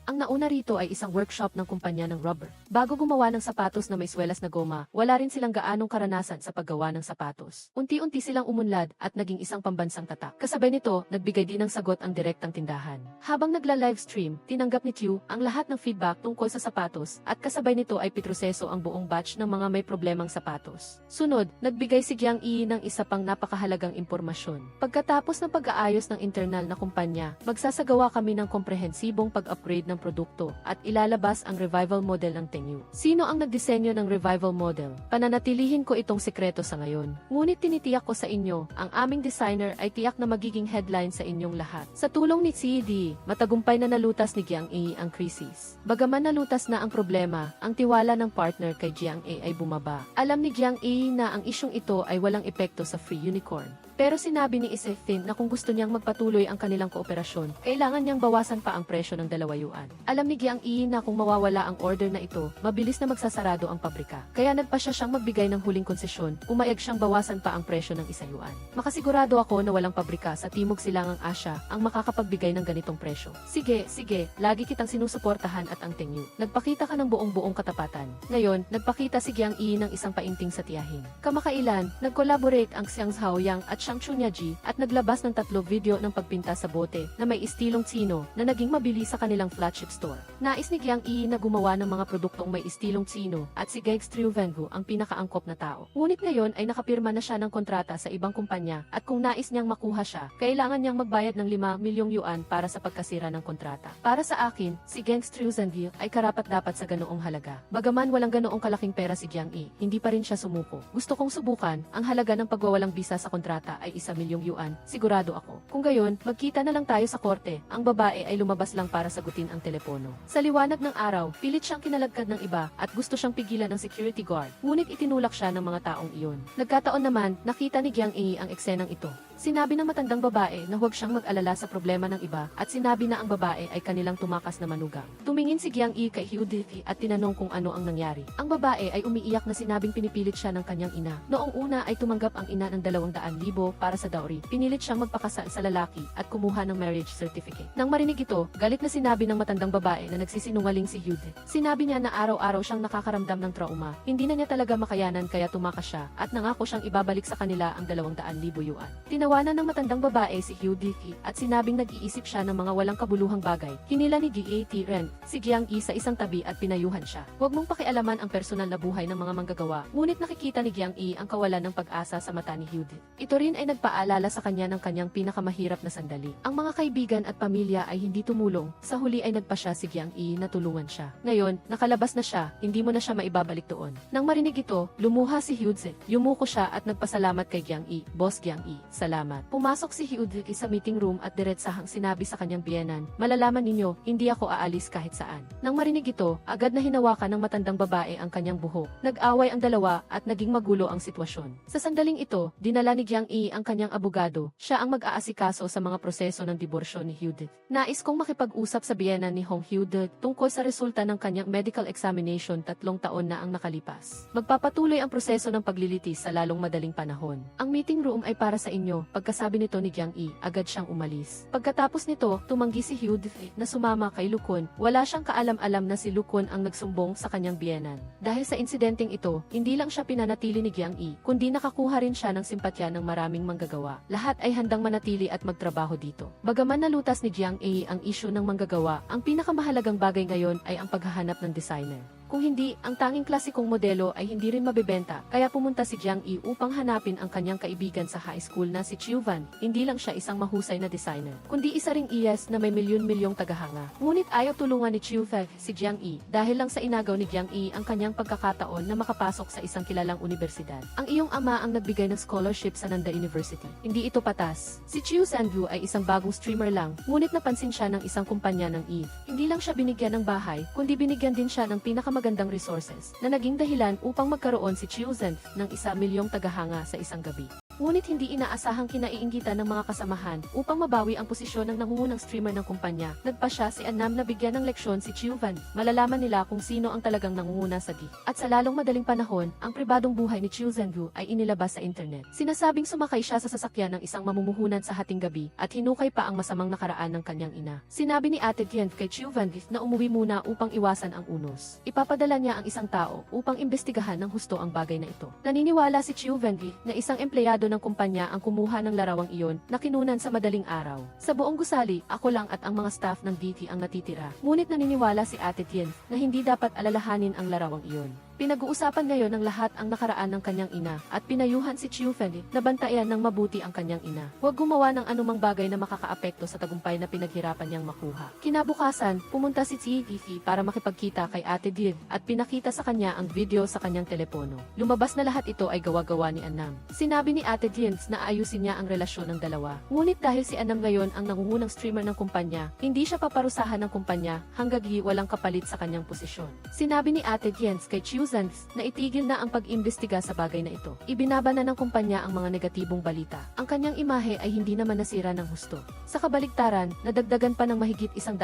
S1: Ang nauna rito ay isang workshop ng kumpanya ng rubber. Bago gumawa ng sapatos na may swelas na goma, wala rin silang gaanong karanasan sa paggawa ng sapatos. Unti-unti silang umunlad at naging isang pambansang tatak. Kasabay nito, nagbigay din ng sagot ang direktang tindahan. Habang nagla-livestream, tinanggap ni Tiu ang lahat ng feedback tungkol sa sapatos at kasabay nito ay pitroseso ang buong batch ng mga may problemang sapatos. Sunod, nagbigay si Jiang Yi ng isa pang napakahalagang impormasyon. Pagkatapos ng pag-aayos ng internal na kumpanya, magsasagawa kami ng komprehensibong pag-upgrade ng produkto at ilalabas ang revival model ng Tengyu. Sino ang nagdisenyo ng revival model? Pananatilihin ko itong sekreto sa ngayon. Ngunit tinitiyak ko sa inyo, ang aming designer ay tiyak na magiging headline sa inyong lahat. Sa tulong ni CD, matagumpay na nalutas ni Jiang Yi ang krisis. Bagaman nalutas na ang problema, ang tiwala ng partner kay Jiang Yi ay bumaba. Alam ni Jiang Yi na ang isyong ito ay walang epekto sa Free Unicorn. Pero sinabi ni Isefin na kung gusto niyang magpatuloy ang kanilang kooperasyon, kailangan niyang bawasan pa ang presyo ng 2 yuan. Alam ni Jiang Yi na kung mawawala ang order na ito, mabilis na magsasarado ang pabrika. Kaya nagpasya siyang magbigay ng huling konsesyon, umayag siyang bawasan pa ang presyo ng 1 yuan. Makasigurado ako na walang pabrika sa Timog Silangang Asya ang makakapagbigay ng ganitong presyo. Sige, lagi kitang sinusuportahan at ang Tengyu. Nagpakita ka ng buong katapatan. Ngayon, nagpakita si Jiang Yi ng isang painting sa tiyahin. Kamakailan, nag-collaborate ang Xiang Zhaoyang at Xiang Chunyaji at naglabas ng 3 video ng pagpinta sa bote na may istilong Tsino na naging mabili sa kanilang flagship store. Nais ni Jiang Yi na gumawa ng mga produktong may istilong Tsino at si Gex Triuvengu ang pinakaangkop na tao. Ngunit ngayon ay nakapirma na siya ng kontrata sa ibang kumpanya at kung nais niyang makuha siya, kailangan niyang magbayad ng 5 milyong yuan para sa pagkasira ng kontrata. Para sa akin, si Gex Triuvengu ay karapat-dapat sa ganoong halaga. Bagaman walang ganoong kalaking pera si Jiang Yi, hindi pa rin siya sumuko. Gusto kong subukan ang halaga ng pagwawalang bisa sa kontrata ay 1 milyong yuan, sigurado ako. Kung gayon, magkita na lang tayo sa korte. Ang babae ay lumabas lang para sagutin ang telepono. Sa liwanag ng araw, pilit siyang kinalagkad ng iba at gusto siyang pigilan ng security guard. Ngunit itinulak siya ng mga taong iyon. Nagkataon naman, nakita ni Jiang Yi ang eksenang ito. Sinabi ng matandang babae na huwag siyang mag-alala sa problema ng iba at sinabi na ang babae ay kanilang tumakas na manugang. Tumingin si Jiang Yi kay Hyudith at tinanong kung ano ang nangyari. Ang babae ay umiiyak na sinabing pinipilit siya ng kanyang ina. Noong una ay tumanggap ang ina ng 200,000 para sa dowry. Pinilit siyang magpakasal sa lalaki at kumuha ng marriage certificate. Nang marinig ito, galit na sinabi ng matandang babae na nagsisinungaling si Hyudith. Sinabi niya na araw-araw siyang nakakaramdam ng trauma. Hindi na niya talaga makayanan kaya tumakas siya at nangako siyang ibabalik sa kanila ang 200,000 yuan. Tinawanan ng matandang babae si Hyudith at sinabing nag-iisip siya ng mga walang kabuluhang bagay. Hinila ni Gat Ren si Jiang Yi sa isang tabi at pinayuhan siya. Huwag mong pakialaman ang personal na buhay ng mga manggagawa. Ngunit nakikita ni Jiang Yi ang kawalan ng pag-asa sa mata ni Hyudith. Ito rin ay nagpaalala sa kanya ng kanyang pinakamahirap na sandali. Ang mga kaibigan at pamilya ay hindi tumulong. Sa huli ay nagpasya si Jiang Yi na tulungan siya. Ngayon, nakalabas na siya, hindi mo na siya maibabalik doon. Nang marinig ito, lumuha si Hyudith. Yumuko siya at nagpasalamat kay Jiang Yi. Boss Jiang Yi, salamat. Pumasok si Hyudith sa meeting room at diretsahang sinabi sa kanyang biyenan, malalaman ninyo, hindi ako aalis kahit saan. Nang marinig ito, agad na hinawakan ng matandang babae ang kanyang buhok. Nag-away ang dalawa at naging magulo ang sitwasyon. Sa sandaling ito, dinala ni Jiang Yi ang kanyang abogado. Siya ang mag-aasikaso sa mga proseso ng diborsyo ni Hyudith. Nais kong makipag-usap sa biyenan ni Hong Hyudith tungkol sa resulta ng kanyang medical examination 3 taon na ang nakalipas. Magpapatuloy ang proseso ng paglilitis sa lalong madaling panahon. Ang meeting room ay para sa inyo. Pagkasabi nito ni Jiang Yi, agad siyang umalis. Pagkatapos nito, tumanggi si Hyudith na sumama kay Lukon. Wala siyang kaalam-alam na si Lukon ang nagsumbong sa kanyang biyenan. Dahil sa insidenteng ito, hindi lang siya pinanatili ni Jiang Yi, kundi nakakuha rin siya ng simpatya ng maraming manggagawa. Lahat ay handang manatili at magtrabaho dito. Bagaman nalutas ni Jiang Yi ang isyu ng manggagawa, ang pinakamahalagang bagay ngayon ay ang paghahanap ng designer. Kung hindi, ang tanging klasikong modelo ay hindi rin mabebenta, kaya pumunta si Jiang Yi upang hanapin ang kanyang kaibigan sa high school na si Chiu Van. Hindi lang siya isang mahusay na designer, kundi isa ring iyas na may milyon-milyong tagahanga. Ngunit ayaw tulungan ni Chiu Fan si Jiang Yi dahil lang sa inagaw ni Jiang Yi ang kanyang pagkakataon na makapasok sa isang kilalang universidad. Ang iyong ama ang nagbigay ng scholarship sa Nanda University. Hindi ito patas. Si Chiu Sangu ay isang bagong streamer lang, ngunit napansin siya ng isang kumpanya ng Eve. Hindi lang siya binigyan ng bahay, kundi binigyan din siya ng pinakamagandang magandang resources na naging dahilan upang magkaroon si Chiu Zhen ng 1 milyong tagahanga sa isang gabi. Ngunit hindi inaasahang kinaiinggitan ng mga kasamahan upang mabawi ang posisyon ng nangungunang streamer ng kumpanya. Nagpa siya si Annam na bigyan ng leksyon si Chiu Van. Malalaman nila kung sino ang talagang nangunguna sa Gi. At sa lalong madaling panahon, ang pribadong buhay ni Chiu Zhengu ay inilabas sa internet. Sinasabing sumakay siya sa sasakyan ng isang mamumuhunan sa hating gabi at hinukay pa ang masamang nakaraan ng kanyang ina. Sinabi ni Ate Tian kay Chiu Van na umuwi muna upang iwasan ang unos. Ipapadala niya ang isang tao upang imbestigahan ng husto ang bagay na ito. Naniniwala si Chiu Van na isang empleyado ng kumpanya ang kumuha ng larawang iyon na kinunan sa madaling araw. Sa buong gusali, ako lang at ang mga staff ng DT ang natitira. Ngunit naniniwala si Ate Tien na hindi dapat alalahanin ang larawang iyon. Pinag-uusapan ngayon ng lahat ang nakaraan ng kanyang ina at pinayuhan si Chiu Fen na bantayan ng mabuti ang kanyang ina. Huwag gumawa ng anumang bagay na makakaapekto sa tagumpay na pinaghirapan niyang makuha. Kinabukasan, pumunta si Zi para makipagkita kay Ate Div at pinakita sa kanya ang video sa kanyang telepono. Lumabas na lahat ito ay gawa-gawa ni Annam. Sinabi ni Ate Div na ayusin niya ang relasyon ng dalawa. Ngunit dahil si Annam ngayon ang nangungunang streamer ng kumpanya, hindi siya paparusahan ng kumpanya hanggang walang kapalit sa kanyang posisyon. Sinabi ni Ate Div kay Chiu na itigil na ang pag-imbestiga sa bagay na ito. Ibinaba na ng kumpanya ang mga negatibong balita. Ang kanyang imahe ay hindi naman nasira ng husto. Sa kabaligtaran, nadagdagan pa ng mahigit 100,000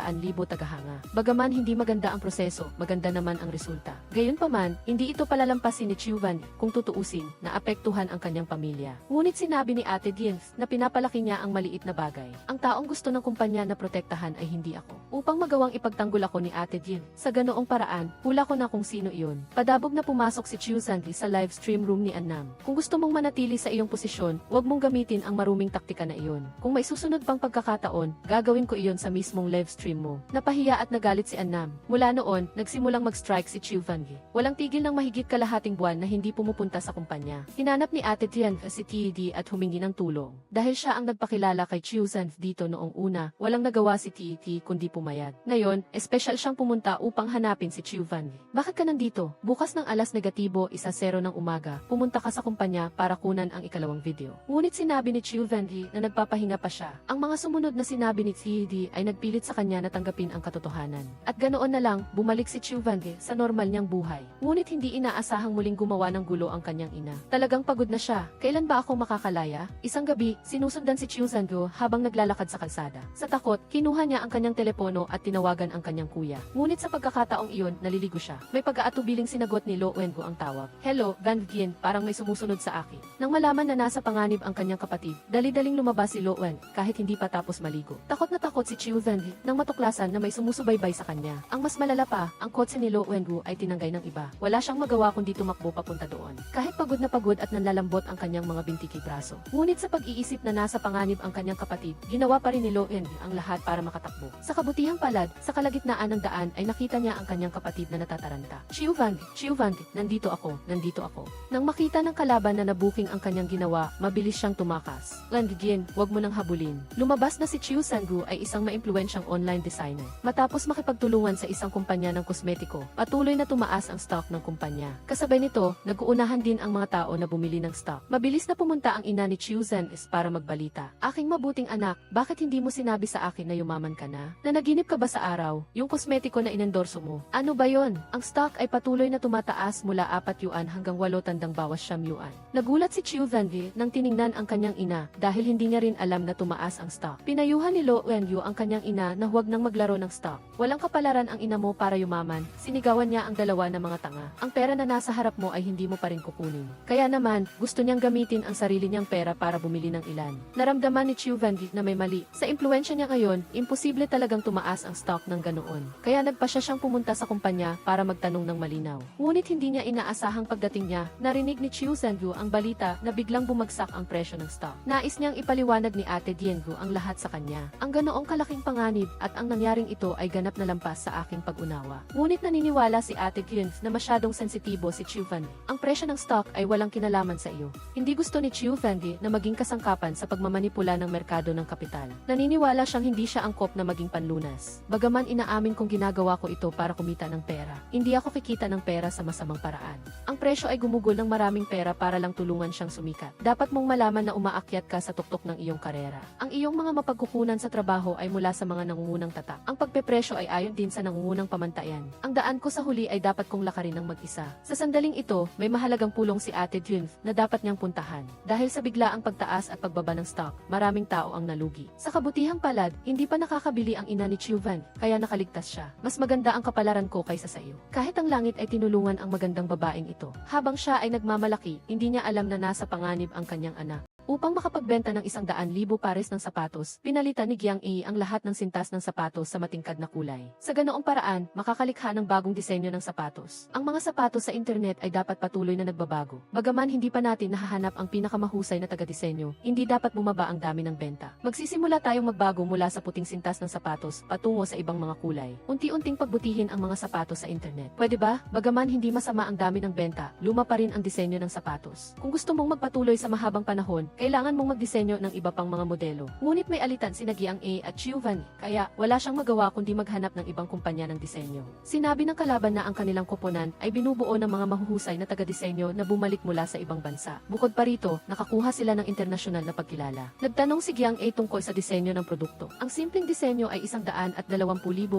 S1: tagahanga. Bagaman hindi maganda ang proseso, maganda naman ang resulta. Gayunpaman, hindi ito palalampasin ni Chiu Van kung tutuusin na apektuhan ang kanyang pamilya. Ngunit sinabi ni Ate Diens na pinapalaki niya ang maliit na bagay. Ang taong gusto ng kumpanya na protektahan ay hindi ako. Upang magawang ipagtanggol ako ni Ate Dien, sa ganoong paraan, hula ko na kung sino iyon. Padabog na pumasok si Chiu Zhang sa live stream room ni Annam. Kung gusto mong manatili sa iyong posisyon, huwag mong gamitin ang maruming taktika na iyon. Kung may susunod pang pagkakataon, gagawin ko iyon sa mismong live stream mo. Napahiya at nagalit si Annam. Mula noon, nagsimulang mag-strike si Chiu Van. Walang tigil ng mahigit kalahating buwan na hindi pumupunta sa kumpanya. Hinanap ni Ate Tian si TED at humingi ng tulong. Dahil siya ang nagpakilala kay Chiu Zhang dito noong una, walang nagawa si TED kundi pumayag. Ngayon, espesyal siyang pumunta upang hanapin si Chiu Van. Bakit ka nandito? Bukas ng alas negatibo 1:00 ng umaga, pumunta ka sa kumpanya para kunan ang ikalawang video. Ngunit sinabi ni Chiu Van na nagpapahinga pa siya. Ang mga sumunod na sinabi ni TED ay nagpilit sa kanya na tanggapin ang katotohanan. At ganoon na lang, bumalik si Chiu Van sa normal niyang buhay. Ngunit hindi inaasahang muling gumawa ng gulo ang kanyang ina. Talagang pagod na siya. Kailan ba ako makakalaya? Isang gabi, sinusundan si Chiu Zhang habang naglalakad sa kalsada. Sa takot, kinuha niya ang kanyang telepono at tinawagan ang kanyang kuya. Ngunit sa pagkakataong iyon, naliligo siya. May pag-aatubiling sinagot ni Lo Wengu ang tawag. Hello, Van Gien, parang may sumusunod sa akin. Nang malaman na nasa panganib ang kanyang kapatid, dali-daling lumabas si Lo Wen kahit hindi pa tapos maligo. Takot na takot si Chiu Zhang nang matuklasan na may sumusubaybay sa kanya. Ang mas malala pa, ang kotse ni Lo Wengu ay tinanggay ng iba. Wala siyang magawa kundi tumakbo papunta doon. Kahit pagod at nanlalambot ang kanyang mga bintiki braso. Ngunit sa pag-iisip na nasa panganib ang kanyang kapatid, ginawa pa rin ni Lo Wengu ang lahat para makatakbo. Sa kabutihang palad, sa kalagitnaan ng daan ay nakita niya ang kanyang kapatid na natataranta. Chiu Van, nandito ako. Nang makita ng kalaban na nabuking ang kanyang ginawa, mabilis siyang tumakas. Landigin, wag mo nang habulin. Lumabas na si Chiu Zhang ay isang maimpluwensyang online designer. Matapos makipagtulungan sa isang kumpanya ng kosmetiko, patuloy na tumaas ang stock ng kumpanya. Kasabay nito, nag-uunahan din ang mga tao na bumili ng stock. Mabilis na pumunta ang ina ni Chiu Zhang para magbalita. Aking mabuting anak, bakit hindi mo sinabi sa akin na yumaman ka na? Nanaginip ka ba sa araw? Yung kosmetiko na inendorso mo? Ano ba yon? Ang stock ay patuloy na tumataas mula 4 yuan hanggang 8 tandang bawas 9 yuan. Nagulat si Chiu Zhang nang tiningnan ang kanyang ina dahil hindi niya rin alam na tumaas ang stock. Pinayuhan ni Lo Wenyu ang kanyang ina na huwag nang maglaro ng stock. Walang kapalaran ang ina mo para yumaman. Sinigawan niya ang dalawa na mga tanga. Ang pera na nasa harap mo ay hindi mo pa rin kukunin. Kaya naman, gusto niyang gamitin ang sarili niyang pera para bumili ng ilan. Naramdaman ni Chiu Van na may mali. Sa impluensya niya ngayon, imposible talagang tumaas ang stock ng ganoon. Kaya nagpasya siyang pumunta sa kumpanya para magtanong ng malinaw. Ngunit hindi niya inaasahang pagdating niya, narinig ni Chiu Zhang ang balita na biglang bumagsak ang presyo ng stock. Nais niyang ipaliwanag ni Ate Dienggu ang lahat sa kanya. Ang ganoong kalaking panganib at ang nangyaring ito ay ganap na lampas sa aking pag-unawa. Ngunit naniniwala si Ate Dieng na masyadong sensitibo si Chiu Van. Ang presyo ng stock ay walang kinalaman sa iyo. Hindi gusto ni Chiu Van na maging kasangkapan sa pagmamanipula ng merkado ng kapital. Naniniwala siyang hindi siya angkop na maging panlunas. Bagaman inaamin kong ginagawa ko ito para kumita ng pera. Hindi ako kikita ng pera pera sa masamang paraan. Ang presyo ay gumugol ng maraming pera para lang tulungan siyang sumikat. Dapat mong malaman na umaakyat ka sa tuktok ng iyong karera. Ang iyong mga mapagkukunan sa trabaho ay mula sa mga nangungunang tatak. Ang pagpepresyo ay ayon din sa nangungunang pamantayan. Ang daan ko sa huli ay dapat kong lakarin ng mag-isa. Sa sandaling ito, may mahalagang pulong si Ate Junf na dapat niyang puntahan. Dahil sa biglaang pagtaas at pagbaba ng stock, maraming tao ang nalugi. Sa kabutihang palad, hindi pa nakakabili ang ina ni Chuvan, kaya nakaligtas siya. Mas maganda ang kapalaran ko kaysa sa iyo. Kahit ang langit ay tinulungan ang magandang babaeng ito. Habang siya ay nagmamalaki, hindi niya alam na nasa panganib ang kanyang anak. Upang makapagbenta ng 100,000 pares ng sapatos, pinalitan ni Giang E ang lahat ng sintas ng sapatos sa matingkad na kulay. Sa ganoong paraan, makakalikha ng bagong disenyo ng sapatos. Ang mga sapatos sa internet ay dapat patuloy na nagbabago. Bagaman hindi pa natin nahahanap ang pinakamahusay na taga-disenyo, hindi dapat bumaba ang dami ng benta. Magsisimula tayong magbago mula sa puting sintas ng sapatos patungo sa ibang mga kulay. Unti-unting pagbutihin ang mga sapatos sa internet. Pwede ba? Bagaman hindi masama ang dami ng benta, luma pa rin ang disenyo ng sapatos. Kung gusto mong magpatuloy sa mahabang panahon, kailangan mong magdisenyo ng iba pang mga modelo. Ngunit may alitan si Giang A at Chuvan, kaya wala siyang magawa kundi maghanap ng ibang kumpanya ng disenyo. Sinabi ng kalaban na ang kanilang koponan ay binubuo ng mga mahuhusay na taga-disenyo na bumalik mula sa ibang bansa. Bukod pa rito, nakakuha sila ng internasyonal na pagkilala. Nagtanong si Giang A tungkol sa disenyo ng produkto. Ang simpleng disenyo ay 120,000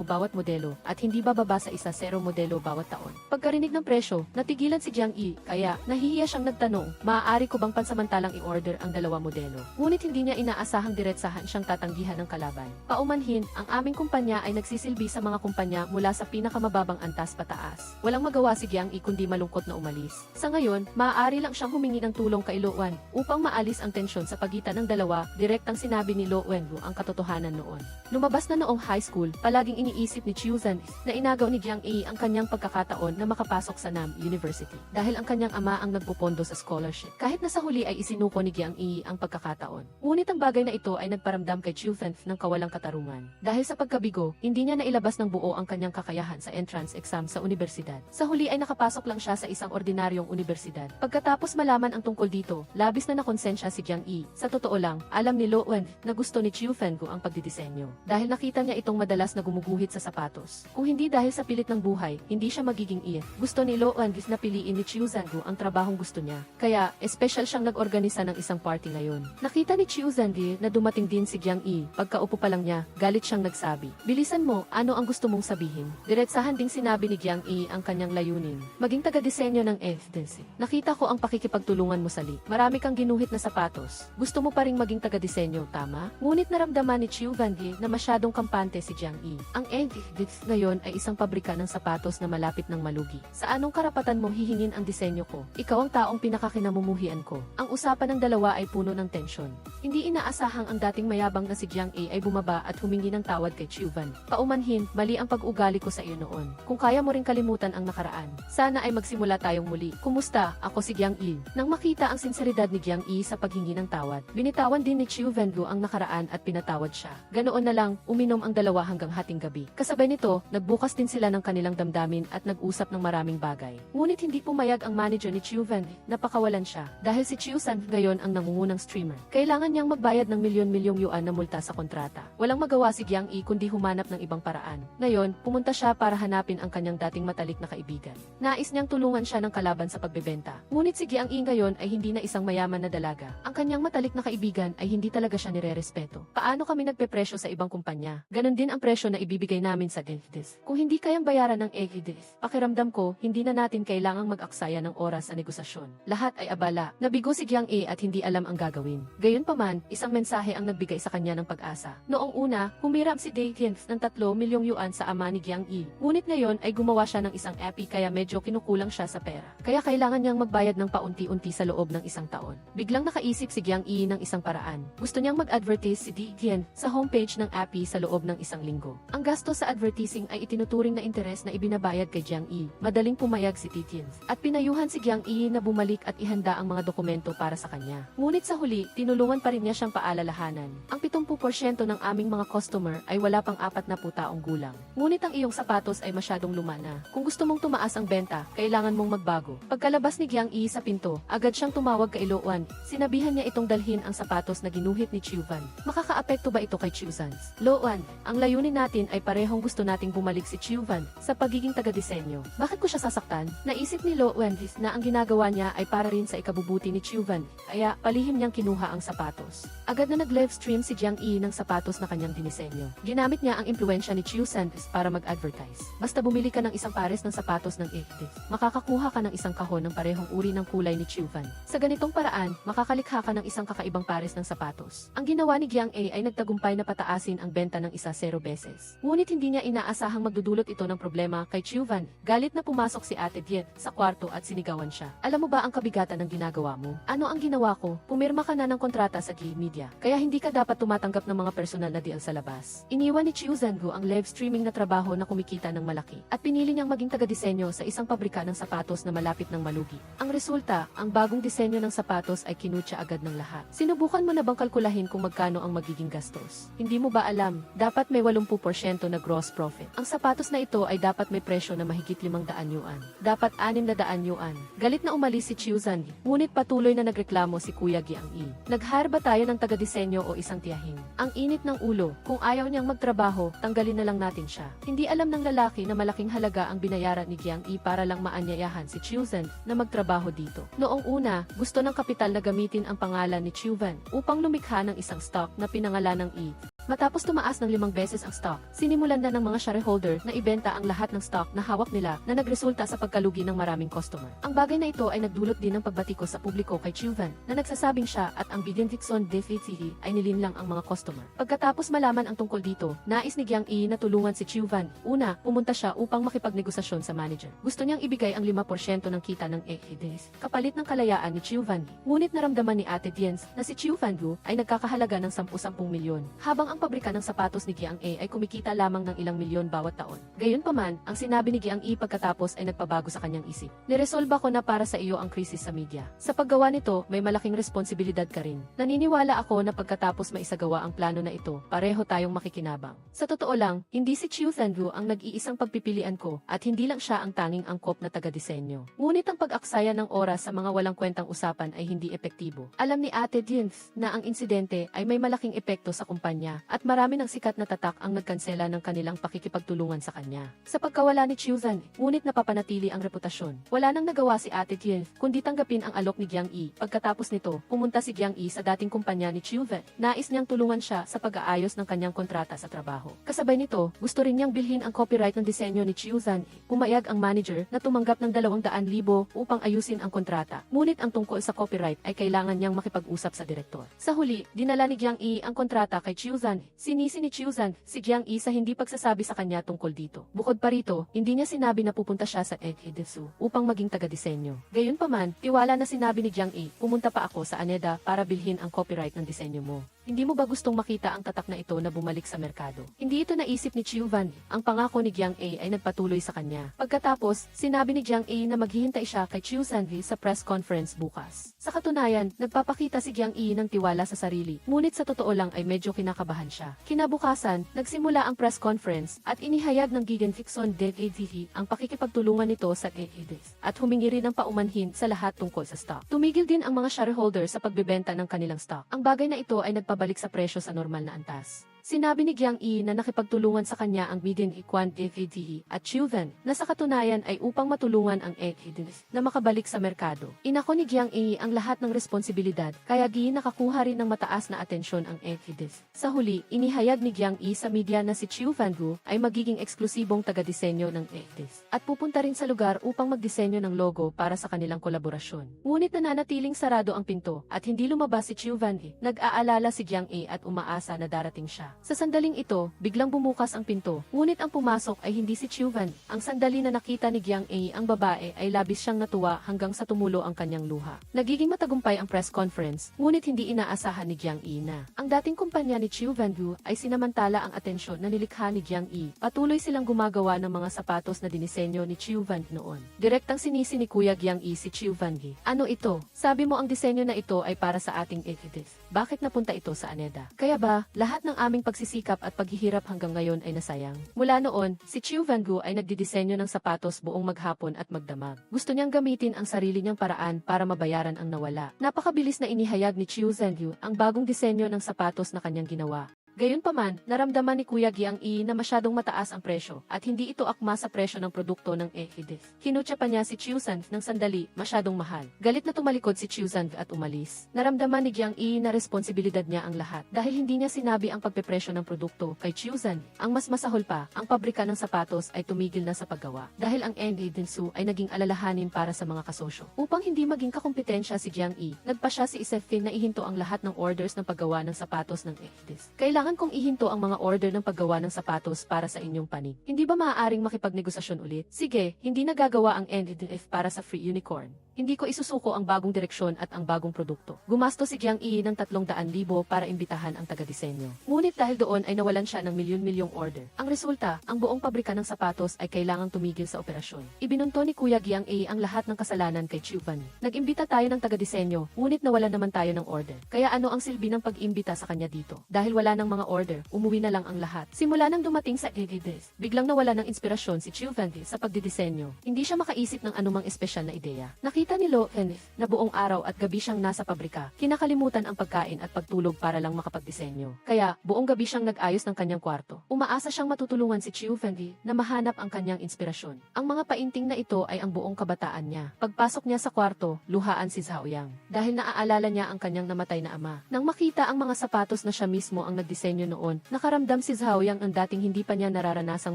S1: bawat modelo at hindi bababa sa 10 modelo bawat taon. Pagkarinig ng presyo, natigilan si Giang E, kaya nahihiya siyang nagtanong, maaari ko bang pansamantalang i-order ang 2 modelo. Ngunit hindi niya inaasahang diretsahan siyang tatanggihan ng kalaban. Paumanhin, ang aming kumpanya ay nagsisilbi sa mga kumpanya mula sa pinakamababang antas pataas. Walang magawa si Giang E kundi malungkot na umalis. Sa ngayon, maaari lang siyang humingi ng tulong kay Lo Wen upang maalis ang tensyon sa pagitan ng dalawa, direktang sinabi ni Lo Wen ang katotohanan noon. Lumabas na noong high school, palaging iniisip ni Chuzan na inagaw ni Giang E ang kanyang pagkakataon na makapasok sa Nam University dahil ang kanyang ama ang nagpupondo sa scholarship. Kahit na sa huli ay isinuko ni Giang E ang pagkakataon. Ngunit ang bagay na ito ay nagparamdam kay Chuzan ng kawalang katarungan. Dahil sa pagkabigo, hindi niya nailabas ng buo ang kanyang kakayahan sa entrance exam sa universidad. Sa huli ay nakapasok lang siya sa isang ordinaryong universidad. Pagkatapos malaman ang tungkol dito, labis na nakonsensya si Giang E. Sa totoo lang, alam ni Lo Wen na gusto ni Chuzan ang pagdidisenyo. Dahil nakita niya itong madalas na gumuguhit sa sapatos. Kung hindi dahil sa pilit ng buhay, hindi siya magiging iye. Gusto ni Lo Wen na piliin ni Chuzan ang trabahong gusto niya. Kaya, espesyal siyang nag-organisa ng isang party ngayon. Nakita ni Chuzan na dumating din si Giang E. Pagkaupo pa lang niya, galit siyang nagsabi. Bilisan mo, ano ang gusto mong sabihin? Diretsahan ding sinabi ni Giang E ang kanyang layunin. Maging taga-disenyo ng FDC. Nakita ko ang pakikipagtulungan mo sa Marami kang ginuhit na sapatos. Gusto mo pa ring maging taga-disenyo, tama? Ngunit naramdaman ni Chuzan na masyadong kampante si Giang E. Ang FDC ngayon ay isang pabrika ng sapatos na malapit ng malugi. Sa anong karapatan mo hihingin ang disenyo ko? Ikaw ang taong pinakakinamumuhian ko. Ang usapan ng dalawa ay puno ng tensyon. Hindi inaasahang ang dating mayabang na si Giang A ay bumaba at humingi ng tawad kay Chuvan. Paumanhin, mali ang pag-ugali ko sa iyo noon. Kung kaya mo ring kalimutan ang nakaraan, sana ay magsimula tayong muli. Kumusta? Ako si Giang E. Nang makita ang sinseridad ni Giang E sa paghingi ng tawad, binitawan din ni Chuvan ang nakaraan at pinatawad siya. Ganoon na lang, uminom ang dalawa hanggang hating gabi. Kasabay nito, nagbukas din sila ng kanilang damdamin at nag-usap ng maraming bagay. Ngunit hindi pumayag ang manager ni Chuvan na pakawalan siya dahil si Chusan ngayon ang nangungunang streamer. Kailangan niyang magbayad ng milyon-milyong yuan na multa sa kontrata. Walang magawa si Giang E kundi humanap ng ibang paraan. Ngayon, pumunta siya para hanapin ang kanyang dating matalik na kaibigan. Nais niyang tulungan siya ng kalaban sa pagbebenta. Ngunit si Giang E ngayon ay hindi na isang mayaman na dalaga. Ang kanyang matalik na kaibigan ay hindi talaga siya nirerespeto. Paano kami nagpepresyo sa ibang kumpanya? Ganon din ang presyo na ibibigay namin sa Gildes. Kung hindi kayang bayaran ng Gildes, pakiramdam ko, hindi na natin kailangang mag-aksaya ng oras sa negosasyon. Lahat ay abala. Nabigo si Giang E at hindi alam ang gagawin. Gayunpaman, isang mensahe ang nagbigay sa kanya ng pag-asa. Noong una, humiram si Daykins ng 3 milyong yuan sa ama ni Giang E. Ngunit ngayon ay gumawa siya ng isang epi kaya medyo kinukulang siya sa pera. Kaya kailangan niyang magbayad ng paunti-unti sa loob ng 1 taon. Biglang nakaisip si Giang E ng isang paraan. Gusto niyang mag-advertise si Daykin sa homepage ng epi sa loob ng 1 linggo. Ang gasto sa advertising ay itinuturing na interes na ibinabayad kay Giang E. Madaling pumayag si Daykin at pinayuhan si Giang E na bumalik at ihanda ang mga dokumento para sa kanya. Ngunit sa huli, tinulungan pa rin niya siyang paalalahanan. Ang 70% ng aming mga customer ay wala pang 40 taong gulang. Ngunit ang iyong sapatos ay masyadong luma na. Kung gusto mong tumaas ang benta, kailangan mong magbago. Pagkalabas ni Jiang Yi sa pinto, agad siyang tumawag kay Lo Wan. Sinabihan niya itong dalhin ang sapatos na ginuhit ni Chiu Van. Makakaapekto ba ito kay Chiu Zans? Lo Wan, ang layunin natin ay parehong gusto nating bumalik si Chiu Van sa pagiging taga-disenyo. Bakit ko siya sasaktan? Naisip ni Lo Wan na ang ginagawa niya ay para rin sa ikabubuti ni Chiu Van, kaya palihim niyang kinuha ang sapatos. Agad na nag-livestream si Jiang Yi ng sapatos na kanyang dinisenyo. Ginamit niya ang impluensya ni Chiu Zans para mag-advertise. Basta bumili ka ng isang pares ng sapatos ng Eclipse, makakakuha ka ng isang kahon ng parehong uri ng kulay ni Chiu Van. Sa ganitong paraan, makakalikha ka ng isang kakaibang pares ng sapatos. Ang ginawa ni Jiang A ay nagtagumpay na pataasin ang benta ng 0 beses. Ngunit hindi niya inaasahang magdudulot ito ng problema kay Chiu Van. Galit na pumasok si Ate Diet sa kwarto at sinigawan siya. Alam mo ba ang kabigatan ng ginagawa mo? Ano ang ginawa ko? Pumirma ka na ng kontrata sa G-Media. Kaya hindi ka dapat tumatanggap ng mga personal na deal sa labas. Iniwan ni Chiu Zangu ang live streaming na trabaho na kumikita ng malaki at pinili niyang maging taga-disenyo sa isang pabrika ng sapatos na malapit ng malugi. Ang resulta, ang bagong disenyo ng sapatos ay kinutya agad ng lahat. Sinubukan mo na bang kalkulahin kung magkano ang magiging gastos? Hindi mo ba alam, dapat may 80% na gross profit. Ang sapatos na ito ay dapat may presyo na mahigit 500 yuan. Dapat 600 yuan. Galit na umalis si Chiu Zan, ngunit patuloy na nagreklamo si Kuya Jiang Yi. Nag-hire ba tayo ng taga-disenyo o isang tiyahin? Ang init ng ulo, kung ayaw niyang magtrabaho, tanggalin na lang natin siya. Hindi alam ng lalaki na malaking halaga ang binayaran ni Jiang Yi para lang maanyayahan si Chiu Zan na magtrabaho dito. Noong una, gusto ng kapital na gamitin ang pangalan ni Chiu Van upang lumikha ng isang stock na pinangalan ng Yi. Matapos tumaas ng 5 beses ang stock, sinimulan na ng mga shareholder na ibenta ang lahat ng stock na hawak nila na nagresulta sa pagkalugi ng maraming customer. Ang bagay na ito ay nagdulot din ng pagbatiko sa publiko kay Chiu Van na nagsasabing siya at ang Bidin Dixon Deficit ay nilinlang ang mga customer. Pagkatapos malaman ang tungkol dito, nais ni Jiang Yi na tulungan si Chiu Van. Una, pumunta siya upang makipagnegosasyon sa manager. Gusto niyang ibigay ang 5% ng kita ng Eclipse kapalit ng kalayaan ni Chiu Van. Ngunit naramdaman ni Ate Diens na si Chiu Van Gu ay nagkakahalaga ng 10 milyon, habang ang pabrika ng sapatos ni Jiang A ay kumikita lamang ng ilang milyon bawat taon. Gayunpaman, ang sinabi ni Jiang E pagkatapos ay nagpabago sa kanyang isip. Niresolba ko na para sa iyo ang krisis sa media. Sa paggawa nito, may malaking responsibilidad ka rin. Naniniwala ako na pagkatapos maisagawa ang plano na ito, pareho tayong makikinabang. Sa totoo lang, hindi si Chiu Zangu ang nag-iisang pagpipilian ko at hindi lang siya ang tanging angkop na taga-disenyo. Ngunit ang pag-aksaya ng oras sa mga walang kwentang usapan ay hindi epektibo. Alam ni Ate Diens na ang insidente ay may malaking epekto sa kumpanya at marami ng sikat na tatak ang nagkansela ng kanilang pakikipagtulungan sa kanya. Sa pagkawala ni Chiu Zan, ngunit napapanatili ang reputasyon. Wala nang nagawa si Ate Diens kundi tanggapin ang alok ni Jiang E. Pagkatapos nito, pumunta si Jiang E sa dating kumpanya ni Chiu Van. Nais niyang tulungan siya sa pag-aayos ng kanyang kontrata sa trabaho. Kasabay nito, gusto rin niyang bilhin ang copyright ng disenyo ni Chiu Zan. Pumayag ang manager na tumanggap ng 200,000 upang ayusin ang kontrata. Ngunit ang tungkol sa copyright ay kailangan niyang makipag-usap sa direktor. Sa huli, dinala ni Jiang E ang kontrata kay Chiu Zan. Sinisi ni Chiu Zan si Jiang E sa hindi pagsasabi sa kanya tungkol dito. Bukod pa rito, hindi niya sinabi na pupunta siya sa Ekidesu upang maging taga-disenyo. Gayunpaman, tiwala na sinabi ni Jiang E, pumunta pa ako sa Aneda para bilhin ang copyright ng disenyo mo. Hindi mo ba gustong makita ang tatak na ito na bumalik sa merkado? Hindi ito naisip ni Chiu Van. Ang pangako ni Jiang A ay nagpatuloy sa kanya. Pagkatapos, sinabi ni Jiang A na maghihintay siya kay Chiu Zanvi sa press conference bukas. Sa katunayan, nagpapakita si Jiang A ng tiwala sa sarili. Ngunit sa totoo lang ay medyo kinakabahan siya. Kinabukasan, nagsimula ang press conference at inihayag ng Gigan Fixon DADV ang pakikipagtulungan nito sa EIDES at humingi rin ng paumanhin sa lahat tungkol sa stock. Tumigil din ang mga shareholder sa pagbebenta ng kanilang stock. Ang bagay na ito ay nagpabalik sa presyo sa normal na antas. Sinabi ni Jiang E na nakipagtulungan sa kanya ang Bidin Ikwan DVD at Chiu Van na sa katunayan ay upang matulungan ang EIDES na makabalik sa merkado. Inako ni Jiang E ang lahat ng responsibilidad kaya nakakuha rin ng mataas na atensyon ang EIDES. Sa huli, inihayag ni Jiang E sa media na si Chiu Van Gu ay magiging eksklusibong taga-disenyo ng EIDES at pupunta rin sa lugar upang magdisenyo ng logo para sa kanilang kolaborasyon. Ngunit nananatiling sarado ang pinto at hindi lumabas si Chiu Van E. Nag-aalala si Jiang E at umaasa na darating siya. Sa sandaling ito, biglang bumukas ang pinto, ngunit ang pumasok ay hindi si Chuvan. Ang sandali na nakita ni Jiang E ang babae ay labis siyang natuwa hanggang sa tumulo ang kanyang luha. Nagiging matagumpay ang press conference, ngunit hindi inaasahan ni Jiang E na ang dating kumpanya ni Chuvan Gu ay sinamantala ang atensyon na nilikha ni Jiang E. Patuloy silang gumagawa ng mga sapatos na dinisenyo ni Chuvan noon. Direktang sinisi ni Kuya Jiang E si Chuvan Gu. Ano ito? Sabi mo ang disenyo na ito ay para sa ating editors. Bakit napunta ito sa Aneda? Kaya ba, lahat ng aming pagsisikap at paghihirap hanggang ngayon ay nasayang? Mula noon, si Chuvan Gu ay nagdidisenyo ng sapatos buong maghapon at magdamag. Gusto niyang gamitin ang sarili niyang paraan para mabayaran ang nawala. Napakabilis na inihayag ni Chuvan Gu ang bagong disenyo ng sapatos na kanyang ginawa. Gayunpaman, naramdaman ni Kuya Jiang E na masyadong mataas ang presyo at hindi ito akma sa presyo ng produkto ng Ehidif. Kinutya pa niya si Chusan ng sandali, masyadong mahal. Galit na tumalikod si Chusan at umalis. Naramdaman ni Jiang E na responsibilidad niya ang lahat dahil hindi niya sinabi ang pagpepresyo ng produkto kay Chusan. Ang mas masahol pa, ang pabrika ng sapatos ay tumigil na sa paggawa dahil ang Enhidinsu ay naging alalahanin para sa mga kasosyo. Upang hindi maging kakumpetensya si Jiang E, nagpa siya si Isefin na ihinto ang lahat ng orders ng paggawa ng sapatos ng Ehidif. Kailangan kong ihinto ang mga order ng paggawa ng sapatos para sa inyong panig. Hindi ba maaaring makipagnegosasyon ulit? Sige, hindi nagagawa ang NDF para sa Free Unicorn. Hindi ko isusuko ang bagong direksyon at ang bagong produkto. Gumasto si Jiang E ng 300,000 para imbitahan ang taga-disenyo. Ngunit dahil doon ay nawalan siya ng milyon-milyong order. Ang resulta, ang buong pabrika ng sapatos ay kailangang tumigil sa operasyon. Ibinunto ni Kuya Jiang E ang lahat ng kasalanan kay Chuvan. Nag-imbita tayo ng taga-disenyo, ngunit nawalan naman tayo ng order. Kaya ano ang silbi ng pag-imbita sa kanya dito? Dahil wala ng mga order, umuwi na lang ang lahat. Simula nang dumating sa Edides, biglang nawala ng inspirasyon si Chuvan sa pagdidisenyo. Hindi siya makaisip ng anumang espesyal na ideya. Nakita ni Lo Kenneth na buong araw at gabi siyang nasa pabrika. Kinakalimutan ang pagkain at pagtulog para lang makapagdisenyo. Kaya, buong gabi siyang nag-ayos ng kanyang kwarto. Umaasa siyang matutulungan si Chiu Fengli na mahanap ang kanyang inspirasyon. Ang mga painting na ito ay ang buong kabataan niya. Pagpasok niya sa kwarto, luhaan si Zhao Yang. Dahil naaalala niya ang kanyang namatay na ama. Nang makita ang mga sapatos na siya mismo ang nagdisenyo noon, nakaramdam si Zhao Yang ang dating hindi pa niya nararanasang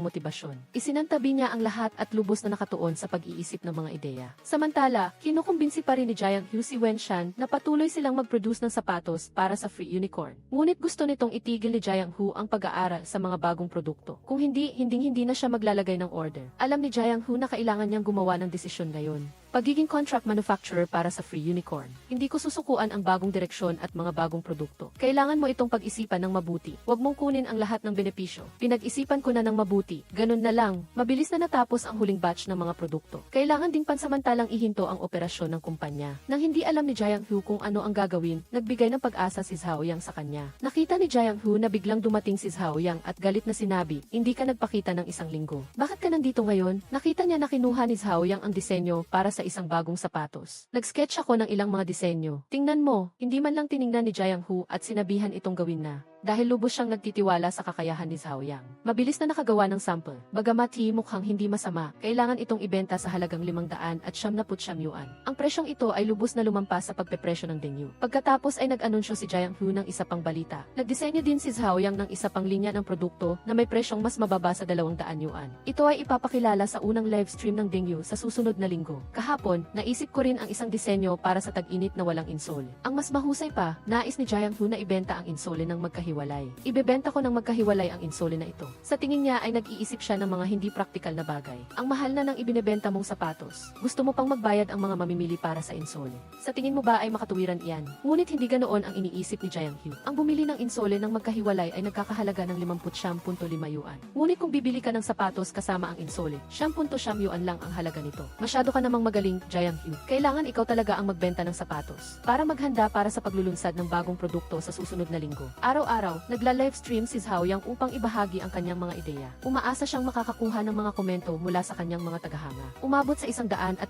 S1: motibasyon. Isinantabi niya ang lahat at lubos na nakatuon sa pag-iisip ng mga ideya. Samantala, kinukumbinsi pa rin ni Jiang Hu si Wenshan na patuloy silang mag-produce ng sapatos para sa Free Unicorn. Ngunit gusto nitong itigil ni Jiang Hu ang pag-aaral sa mga bagong produkto. Kung hindi na siya maglalagay ng order. Alam ni Jiang Hu na kailangan niyang gumawa ng desisyon ngayon. Pagiging contract manufacturer para sa Free Unicorn. Hindi ko susukuan ang bagong direksyon at mga bagong produkto. Kailangan mo itong pag-isipan ng mabuti. Huwag mong kunin ang lahat ng benepisyo. Pinag-isipan ko na ng mabuti. Ganun na lang, mabilis na natapos ang huling batch ng mga produkto. Kailangan ding pansamantalang ihinto ang operasyon ng kumpanya. Nang hindi alam ni Jiang Hu kung ano ang gagawin, nagbigay ng pag-asa si Zhao Yang sa kanya. Nakita ni Jiang Hu na biglang dumating si Zhao Yang at galit na sinabi, hindi ka nagpakita ng isang linggo. Bakit ka nandito ngayon? Nakita niya na kinuha ni Zhao Yang ang disenyo para sa isang bagong sapatos. Nag-sketch ako ng ilang mga disenyo. Tingnan mo, hindi man lang tiningnan ni Jiang Hu at sinabihan itong gawin na. Dahil lubos siyang nagtitiwala sa kakayahan ni Zhao Yang. Mabilis na nakagawa ng sample. Bagamat mukhang hindi masama, kailangan itong ibenta sa halagang 500 at 79 yuan. Ang presyong ito ay lubos na lumampas sa pagpepresyo ng Dengyu. Pagkatapos ay nag-anunsyo si Jiang Hu ng isa pang balita. Nagdisenyo din si Zhao Yang ng isa pang linya ng produkto na may presyong mas mababa sa 200 yuan. Ito ay ipapakilala sa unang live stream ng Dengyu sa susunod na linggo. Kahapon, naisip ko rin ang isang disenyo para sa tag-init na walang insole. Ang mas mahusay pa, nais ni Jiang Hu na ibenta ang insole ng magkahiwalay. Ibebenta ko ng magkahiwalay ang insole na ito. Sa tingin niya ay nag-iisip siya ng mga hindi praktikal na bagay. Ang mahal na ng ibinebenta mong sapatos. Gusto mo pang magbayad ang mga mamimili para sa insole. Sa tingin mo ba ay makatuwiran iyan? Ngunit hindi ganoon ang iniisip ni Jiang Hu. Ang bumili ng insole ng magkahiwalay ay nagkakahalaga ng 59.5 yuan. Ngunit kung bibili ka ng sapatos kasama ang insole, 9.5 yuan lang ang halaga nito. Masyado ka namang magaling, Jiang Hu. Kailangan ikaw talaga ang magbenta ng sapatos. Para maghanda para sa paglulunsad ng bagong produkto sa susunod na linggo. Araw-araw, nagla-livestream si Zhao Yang upang ibahagi ang kanyang mga ideya. Umaasa siyang makakakuha ng mga komento mula sa kanyang mga tagahanga. Umabot sa 150,000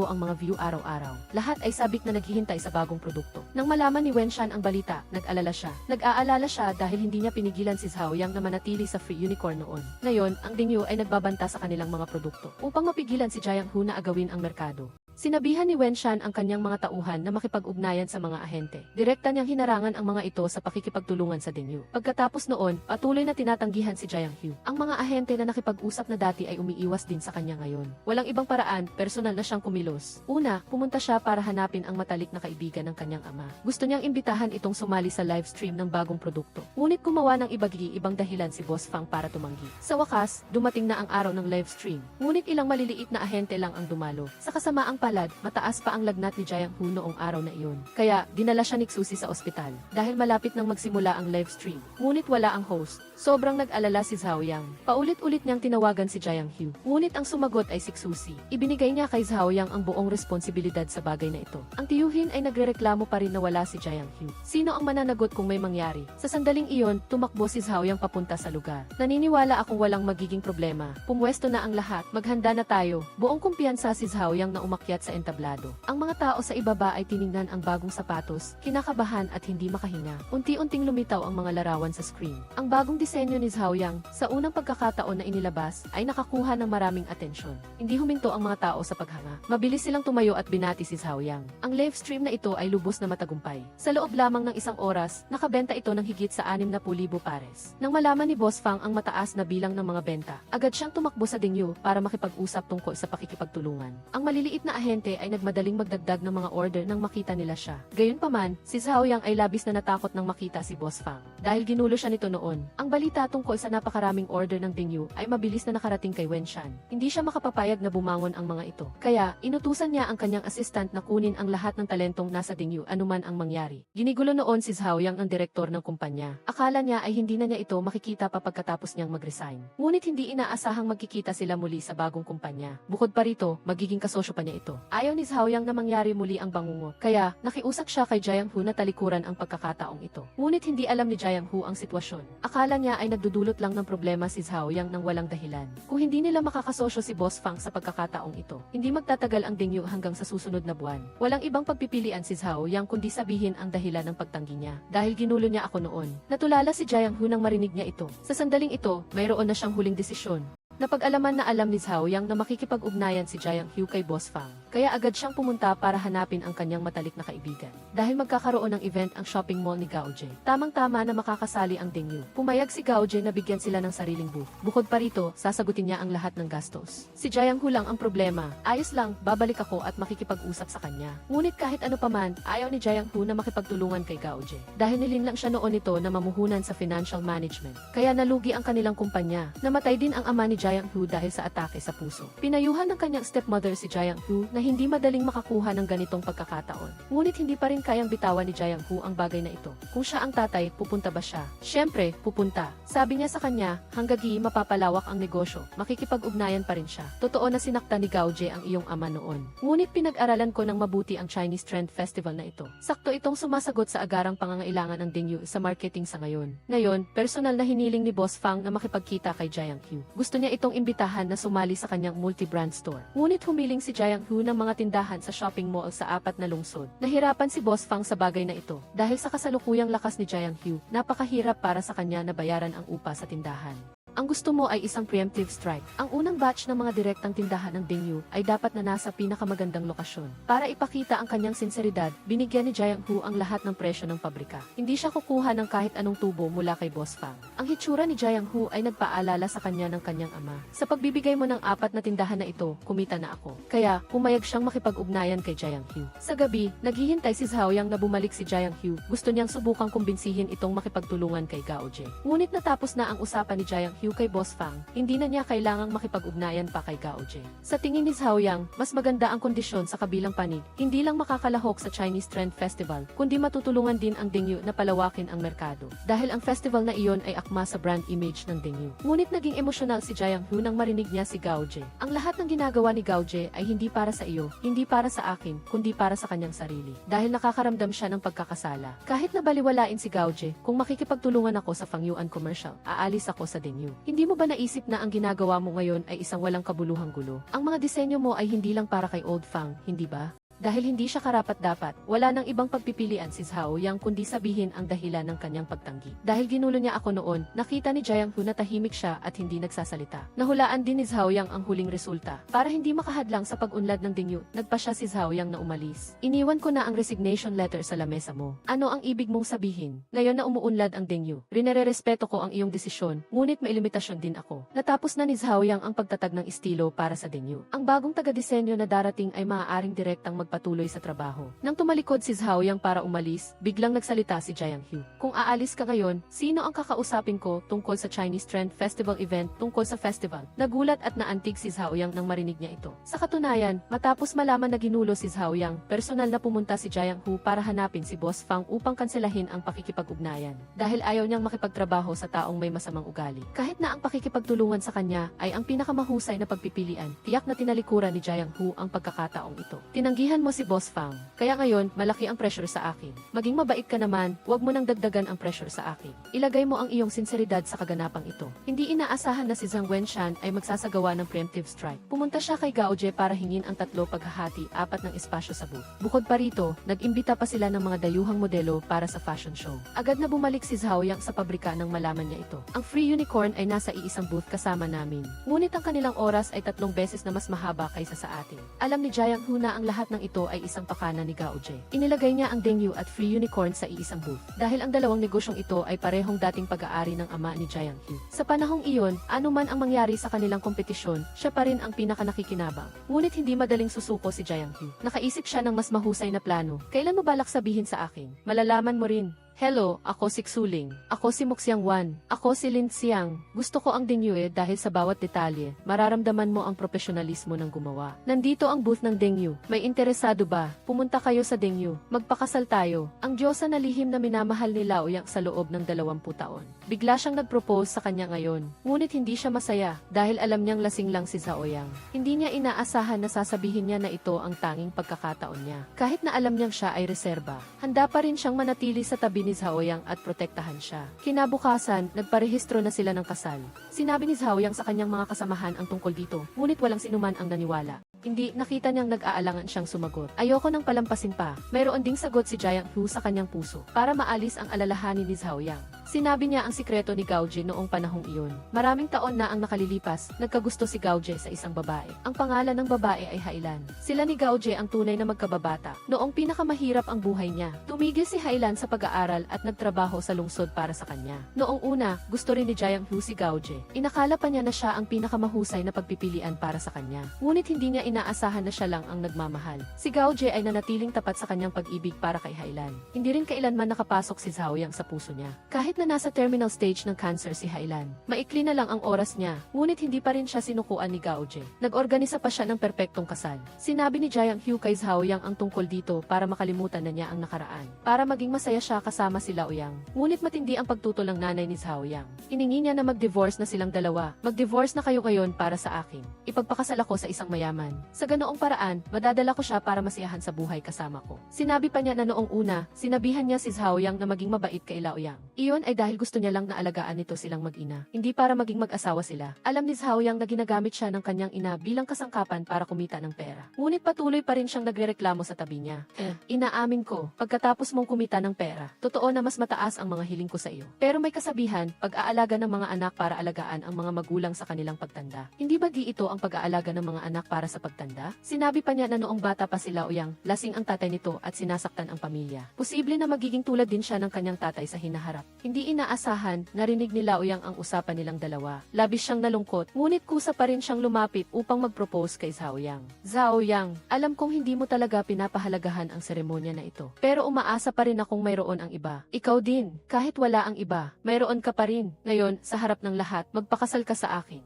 S1: ang mga view araw-araw. Lahat ay sabik na naghihintay sa bagong produkto. Nang malaman ni Wenshan ang balita, nag-alala siya. Nag-aalala siya dahil hindi niya pinigilan si Zhao Yang na manatili sa Free Unicorn noon. Ngayon, ang Dengyu ay nagbabanta sa kanilang mga produkto upang mapigilan si Jiang Hu na agawin ang merkado. Sinabihan ni Wen Shan ang kanyang mga tauhan na makipag-ugnayan sa mga ahente. Direkta niyang hinarangan ang mga ito sa pakikipagtulungan sa Dingyu. Pagkatapos noon, patuloy na tinatanggihan si Jiang Hu. Ang mga ahente na nakipag-usap na dati ay umiiwas din sa kanya ngayon. Walang ibang paraan, personal na siyang kumilos. Una, pumunta siya para hanapin ang matalik na kaibigan ng kanyang ama. Gusto niyang imbitahan itong sumali sa live stream ng bagong produkto. Ngunit gumawa ng ibang dahilan si Boss Fang para tumanggi. Sa wakas, dumating na ang araw ng live stream. Ngunit ilang maliliit na ahente lang ang dumalo. Sa kasamaang palad, mataas pa ang lagnat ni Jiang Hu noong araw na iyon. Kaya, dinala siya ni Xusi sa ospital. Dahil malapit nang magsimula ang live stream. Ngunit wala ang host. Sobrang nag-alala si Zhao Yang. Paulit-ulit niyang tinawagan si Jiang Hu. Ngunit ang sumagot ay si Xusi. Ibinigay niya kay Zhao Yang ang buong responsibilidad sa bagay na ito. Ang tiyuhin ay nagrereklamo pa rin na wala si Jiang Hu. Sino ang mananagot kung may mangyari? Sa sandaling iyon, tumakbo si Zhao Yang papunta sa lugar. Naniniwala akong walang magiging problema. Pumwesto na ang lahat. Maghanda na tayo. Buong kumpiyansa si Zhao Yang na umakyat sa entablado. Ang mga tao sa ibaba ay tiningnan ang bagong sapatos, kinakabahan at hindi makahinga. Unti-unting lumitaw ang mga larawan sa screen. Ang bagong disenyo ni Zhao Yang, sa unang pagkakataon na inilabas, ay nakakuha ng maraming atensyon. Hindi huminto ang mga tao sa paghanga. Mabilis silang tumayo at binati si Zhao Yang. Ang live stream na ito ay lubos na matagumpay. Sa loob lamang ng isang oras, nakabenta ito ng higit sa 60,000 pares. Nang malaman ni Boss Fang ang mataas na bilang ng mga benta, agad siyang tumakbo sa Dingyu para makipag-usap tungkol sa pakikipagtulungan. Ang maliliit na ahente ay nagmadaling magdagdag ng mga order nang makita nila siya. Gayunpaman, si Zhao Yang ay labis na natakot nang makita si Boss Fang. Dahil ginulo siya nito noon, ang balita tungkol sa napakaraming order ng Dingyu ay mabilis na nakarating kay Wen Shan. Hindi siya makapapayag na bumangon ang mga ito. Kaya, inutusan niya ang kanyang assistant na kunin ang lahat ng talentong nasa Dingyu anuman ang mangyari. Ginigulo noon si Zhao Yang ang direktor ng kumpanya. Akala niya ay hindi na niya ito makikita pa pagkatapos niyang mag-resign. Ngunit hindi inaasahang magkikita sila muli sa bagong kumpanya. Bukod pa rito, magiging kasosyo pa niya ito. Ayaw ni Zhao Yang na mangyari muli ang bangungot. Kaya, nakiusap siya kay Jiang Hu na talikuran ang pagkakataong ito. Ngunit hindi alam ni Jiang Hu ang sitwasyon. Akala niya ay nagdudulot lang ng problema si Zhao Yang nang walang dahilan. Kung hindi nila makakasosyo si Boss Fang sa pagkakataong ito, hindi magtatagal ang Dingyu hanggang sa susunod na buwan. Walang ibang pagpipilian si Zhao Yang kundi sabihin ang dahilan ng pagtanggi niya. Dahil ginulo niya ako noon. Natulala si Jiang Hu nang marinig niya ito. Sa sandaling ito, mayroon na siyang huling desisyon. Napag-alaman na alam ni Zhao Yang na makikipag-ugnayan si Jiang Hu kay Boss Fang. Kaya agad siyang pumunta para hanapin ang kanyang matalik na kaibigan. Dahil magkakaroon ng event ang shopping mall ni Gaoje. Tamang-tama na makakasali ang Dingyu. Pumayag si Gaoje na bigyan sila ng sariling booth. Bukod pa rito, sasagutin niya ang lahat ng gastos. Si Jiang Hu lang ang problema. Ayos lang, babalik ako at makikipag-usap sa kanya. Ngunit kahit ano paman, ayaw ni Jiang Hu na makipagtulungan kay Gaoje. Dahil nilinlang siya noon ito na mamuhunan sa financial management. Kaya nalugi ang kanilang kumpanya. Namatay din ang ama ni Jiang Hu dahil sa atake sa puso. Pinayuhan ng kanyang stepmother si Jiang Hu na hindi madaling makakuha ng ganitong pagkakataon. Ngunit hindi pa rin kayang bitawan ni Jiang Hu ang bagay na ito. Kung siya ang tatay, pupunta ba siya? Siyempre, pupunta. Sabi niya sa kanya, hanggang mapapalawak ang negosyo, makikipag-ugnayan pa rin siya. Totoo na sinaktan ni Gaoje ang iyong ama noon. Ngunit pinag-aralan ko ng mabuti ang Chinese Trend Festival na ito. Sakto itong sumasagot sa agarang pangangailangan ng Dingyu sa marketing sa ngayon. Ngayon, personal na hiniling ni Boss Fang na makipagkita kay Jiang Hu. Gusto niya itong imbitahan na sumali sa kanyang multi-brand store. Ngunit humiling si Jiang Hu ng mga tindahan sa shopping mall sa 4 na lungsod. Nahirapan si Boss Fang sa bagay na ito. Dahil sa kasalukuyang lakas ni Jiang Hu, napakahirap para sa kanya na bayaran ang upa sa tindahan. Ang gusto mo ay isang preemptive strike. Ang unang batch ng mga direktang tindahan ng Dingyu ay dapat na nasa pinakamagandang lokasyon. Para ipakita ang kanyang sinseridad, binigyan ni Jiang Hu ang lahat ng presyo ng pabrika. Hindi siya kukuha ng kahit anong tubo mula kay Boss Fang. Ang hitsura ni Jiang Hu ay nagpaalala sa kanya ng kanyang ama. Sa pagbibigay mo ng 4 na tindahan na ito, kumita na ako. Kaya, pumayag siyang makipag-ugnayan kay Jiang Hu. Sa gabi, naghihintay si Zhao Yang na bumalik si Jiang Hu. Gusto niyang subukang kumbinsihin itong makipagtulungan kay Gaoje. Ngunit natapos na ang usapan ni Jiang Hu kay Boss Fang, hindi na niya kailangang makipag-ugnayan pa kay Gaoje. Sa tingin ni Zhao Yang, mas maganda ang kondisyon sa kabilang panig, hindi lang makakalahok sa Chinese Trend Festival, kundi matutulungan din ang Dingyu na palawakin ang merkado. Dahil ang festival na iyon ay akma sa brand image ng Dingyu. Ngunit naging emosyonal si Jiang Hu nang marinig niya si Gaoje. Ang lahat ng ginagawa ni Gaoje ay hindi para sa iyo, hindi para sa akin, kundi para sa kanyang sarili. Dahil nakakaramdam siya ng pagkakasala. Kahit nabaliwalain si Gaoje, kung makikipagtulungan ako sa Fangyuan commercial, aalis ako sa Dingyu. Hindi mo ba naisip na ang ginagawa mo ngayon ay isang walang kabuluhang gulo? Ang mga disenyo mo ay hindi lang para kay Old Fang, hindi ba? Dahil hindi siya karapat-dapat, wala nang ibang pagpipilian si Zhao Yang kundi sabihin ang dahilan ng kanyang pagtanggi. Dahil ginulo niya ako noon, nakita ni Jiang Hu na tahimik siya at hindi nagsasalita. Nahulaan din ni Zhao Yang ang huling resulta. Para hindi makahadlang sa pag-unlad ng Dingyu, nagpa siya si Zhao Yang na umalis. Iniwan ko na ang resignation letter sa lamesa mo. Ano ang ibig mong sabihin? Ngayon na umuunlad ang Dingyu, rinerespeto ko ang iyong desisyon, ngunit may limitasyon din ako. Natapos na ni Zhao Yang ang pagtatag ng estilo para sa Dingyu. Ang bagong taga-disenyo na darating ay maaaring direktang magpatuloy sa trabaho. Nang tumalikod si Zhao Yang para umalis, biglang nagsalita si Jiang Hu. Kung aalis ka ngayon, sino ang kakausapin ko tungkol sa Chinese Trend Festival event tungkol sa festival? Nagulat at naantig si Zhao Yang nang marinig niya ito. Sa katunayan, matapos malaman na ginulo si Zhao Yang, personal na pumunta si Jiang Hu para hanapin si Boss Fang upang kanselahin ang pakikipag-ugnayan. Dahil ayaw niyang makipagtrabaho sa taong may masamang ugali. Kahit na ang pakikipagtulungan sa kanya ay ang pinakamahusay na pagpipilian, tiyak na tinalikuran ni Jiang Hu ang pagkakataong ito. Tinanggihan mo si Boss Fang. Kaya ngayon, malaki ang pressure sa akin. Maging mabait ka naman, huwag mo nang dagdagan ang pressure sa akin. Ilagay mo ang iyong sinseridad sa kaganapang ito. Hindi inaasahan na si Zhang Wenshan ay magsasagawa ng preemptive strike. Pumunta siya kay Gao Jie para hingin ang 3 paghahati, 4 ng espasyo sa booth. Bukod pa rito, nag-imbita pa sila ng mga dayuhang modelo para sa fashion show. Agad na bumalik si Zhao Yang sa pabrika nang malaman niya ito. Ang Free Unicorn ay nasa iisang booth kasama namin. Ngunit ang kanilang oras ay 3 beses na mas mahaba kaysa sa atin. Alam ni Jiang Hu na ang lahat ng ito ay isang pakana ni Gao Jie. Inilagay niya ang Dingyu at Free Unicorn sa iisang booth. Dahil ang dalawang negosyong ito ay parehong dating pag-aari ng ama ni Jiang Hu. Sa panahong iyon, anuman ang mangyari sa kanilang kompetisyon, siya pa rin ang pinakanakikinabang. Ngunit hindi madaling susuko si Jiang Hu. Nakaisip siya ng mas mahusay na plano. Kailan mo balak sabihin sa akin? Malalaman mo rin. Hello, ako si Xuling. Ako si Muxiang Wan. Ako si Lin Xiang. Gusto ko ang Dingyu dahil sa bawat detalye, mararamdaman mo ang profesionalismo ng gumawa. Nandito ang booth ng Dingyu. May interesado ba? Pumunta kayo sa Dingyu. Magpakasal tayo. Ang diyosa na lihim na minamahal ni Lao Yang sa loob ng 20 taon. Bigla siyang nag-propose sa kanya ngayon. Ngunit hindi siya masaya dahil alam niyang lasing lang si Zhao Yang. Hindi niya inaasahan na sasabihin niya na ito ang tanging pagkakataon niya. Kahit na alam niyang siya ay reserba, handa pa rin siyang manatili sa tabi ni Zhao Yang at protektahan siya. Kinabukasan, nagparehistro na sila ng kasal. Sinabi ni Zhao Yang sa kanyang mga kasamahan ang tungkol dito, ngunit walang sinuman ang naniwala. Hindi, nakita niyang nag-aalangan siyang sumagot. Ayoko nang palampasin pa. Mayroon ding sagot si Jiang Hu sa kanyang puso para maalis ang alalahanin ni Zhao Yang. Sinabi niya ang sikreto ni Gao Jie noong panahong iyon. Maraming taon na ang nakalilipas, nagkagusto si Gao Jie sa isang babae. Ang pangalan ng babae ay Hailan. Sila ni Gao Jie ang tunay na magkababata. Noong pinakamahirap ang buhay niya, tumigil si Hailan sa pag-aaral at nagtrabaho sa lungsod para sa kanya. Noong una, gusto rin ni Jiang Hu si Gao Jie. Inakala pa niya na siya ang pinakamahusay na pagpipilian para sa kanya. Ngunit hindi niya inaasahan na siya lang ang nagmamahal. Si Gao Jie ay nanatiling tapat sa kanyang pag-ibig para kay Hailan. Hindi rin kailanman nakapasok si Zhao Yang sa puso niya. Kahit na nasa terminal stage ng cancer si Hailan, maikli na lang ang oras niya, ngunit hindi pa rin siya sinukuan ni Gao Jie. Nag-organisa pa siya ng perpektong kasal. Sinabi ni Jiang Hu kay Zhao Yang ang tungkol dito para makalimutan na niya ang nakaraan. Para maging masaya siya kasama si Lao Yang. Ngunit matindi ang pagtutol ng nanay ni Zhao Yang. Hiningi niya na mag-divorce na silang dalawa. Mag-divorce na kayo ngayon para sa akin. Ipagpakasal ako sa isang mayaman. Sa ganoong paraan, madadala ko siya para masiyahan sa buhay kasama ko. Sinabi pa niya na noong una, sinabihan niya si Zhao Yang na maging mabait kay Lao Yang. Iyon ay dahil gusto niya lang na alagaan nito silang mag-ina. Hindi para maging mag-asawa sila. Alam ni Zhao Yang na ginagamit siya ng kanyang ina bilang kasangkapan para kumita ng pera. Ngunit patuloy pa rin siyang nagrereklamo sa tabi niya. Inaamin ko, pagkatapos mong kumita ng pera, totoo na mas mataas ang mga hiling ko sa iyo. Pero may kasabihan, pag-aalaga ng mga anak para alagaan ang mga magulang sa kanilang pagtanda. Hindi ba di ito ang pag-aalaga ng mga anak para sa pagtanda? Sinabi pa niya na noong bata pa si Lao Yang, lasing ang tatay nito at sinasaktan ang pamilya. Posible na magiging tulad din siya ng kanyang tatay sa hinaharap. Hindi inaasahan, narinig ni Lao Yang ang usapan nilang dalawa. Labis siyang nalungkot, ngunit kusa pa rin siyang lumapit upang mag-propose kay Zhao Yang. Zhao Yang, alam kong hindi mo talaga pinapahalagahan ang seremonya na ito. Pero umaasa pa rin akong mayroon ang iba. Ikaw din, kahit wala ang iba, mayroon ka pa rin. Ngayon, sa harap ng lahat, magpakasal ka sa akin.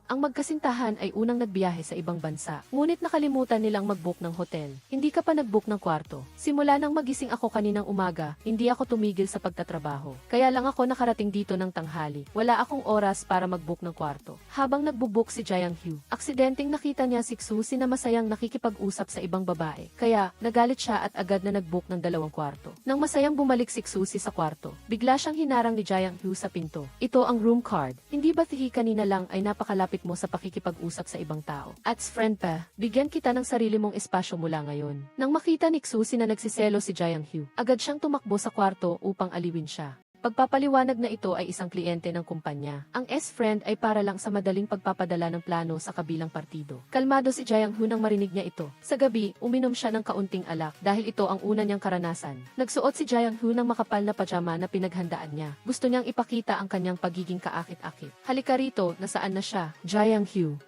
S1: Ang magkasintahan ay unang nagbiyahe sa ibang bansa. Ngunit nakalimutan nilang mag-book ng hotel. Hindi ka pa nag-book ng kwarto. Simula nang magising ako kaninang umaga, hindi ako tumigil sa pagtatrabaho. Kaya lang ako nakarating dito ng tanghali. Wala akong oras para mag-book ng kwarto. Habang nagbo-book si Jiang Hu, aksidenteng nakita niya si Xusi na masayang nakikipag-usap sa ibang babae. Kaya, nagalit siya at agad na nag-book ng 2 kwarto. Nang masayang bumalik si Xusi sa kwarto, bigla siyang hinarang ni Jiang Hu sa pinto. Ito ang room card. Hindi ba tihi kanina lang ay napakalapit pagkakapit mo sa pakikipag-usap sa ibang tao. At friend pa, bigyan kita ng sarili mong espasyo mula ngayon. Nang makita ni Xusi na nagsiselo si Jiang Hu, agad siyang tumakbo sa kwarto upang aliwin siya. Pagpapaliwanag na ito ay isang kliyente ng kumpanya. Ang S-friend ay para lang sa madaling pagpapadala ng plano sa kabilang partido. Kalmado si Jiang Hu nang marinig niya ito. Sa gabi, uminom siya ng kaunting alak dahil ito ang una niyang karanasan. Nagsuot si Jiang Hu ng makapal na pajama na pinaghandaan niya. Gusto niyang ipakita ang kanyang pagiging kaakit-akit. Halika rito, nasaan na siya? Jiang Hu.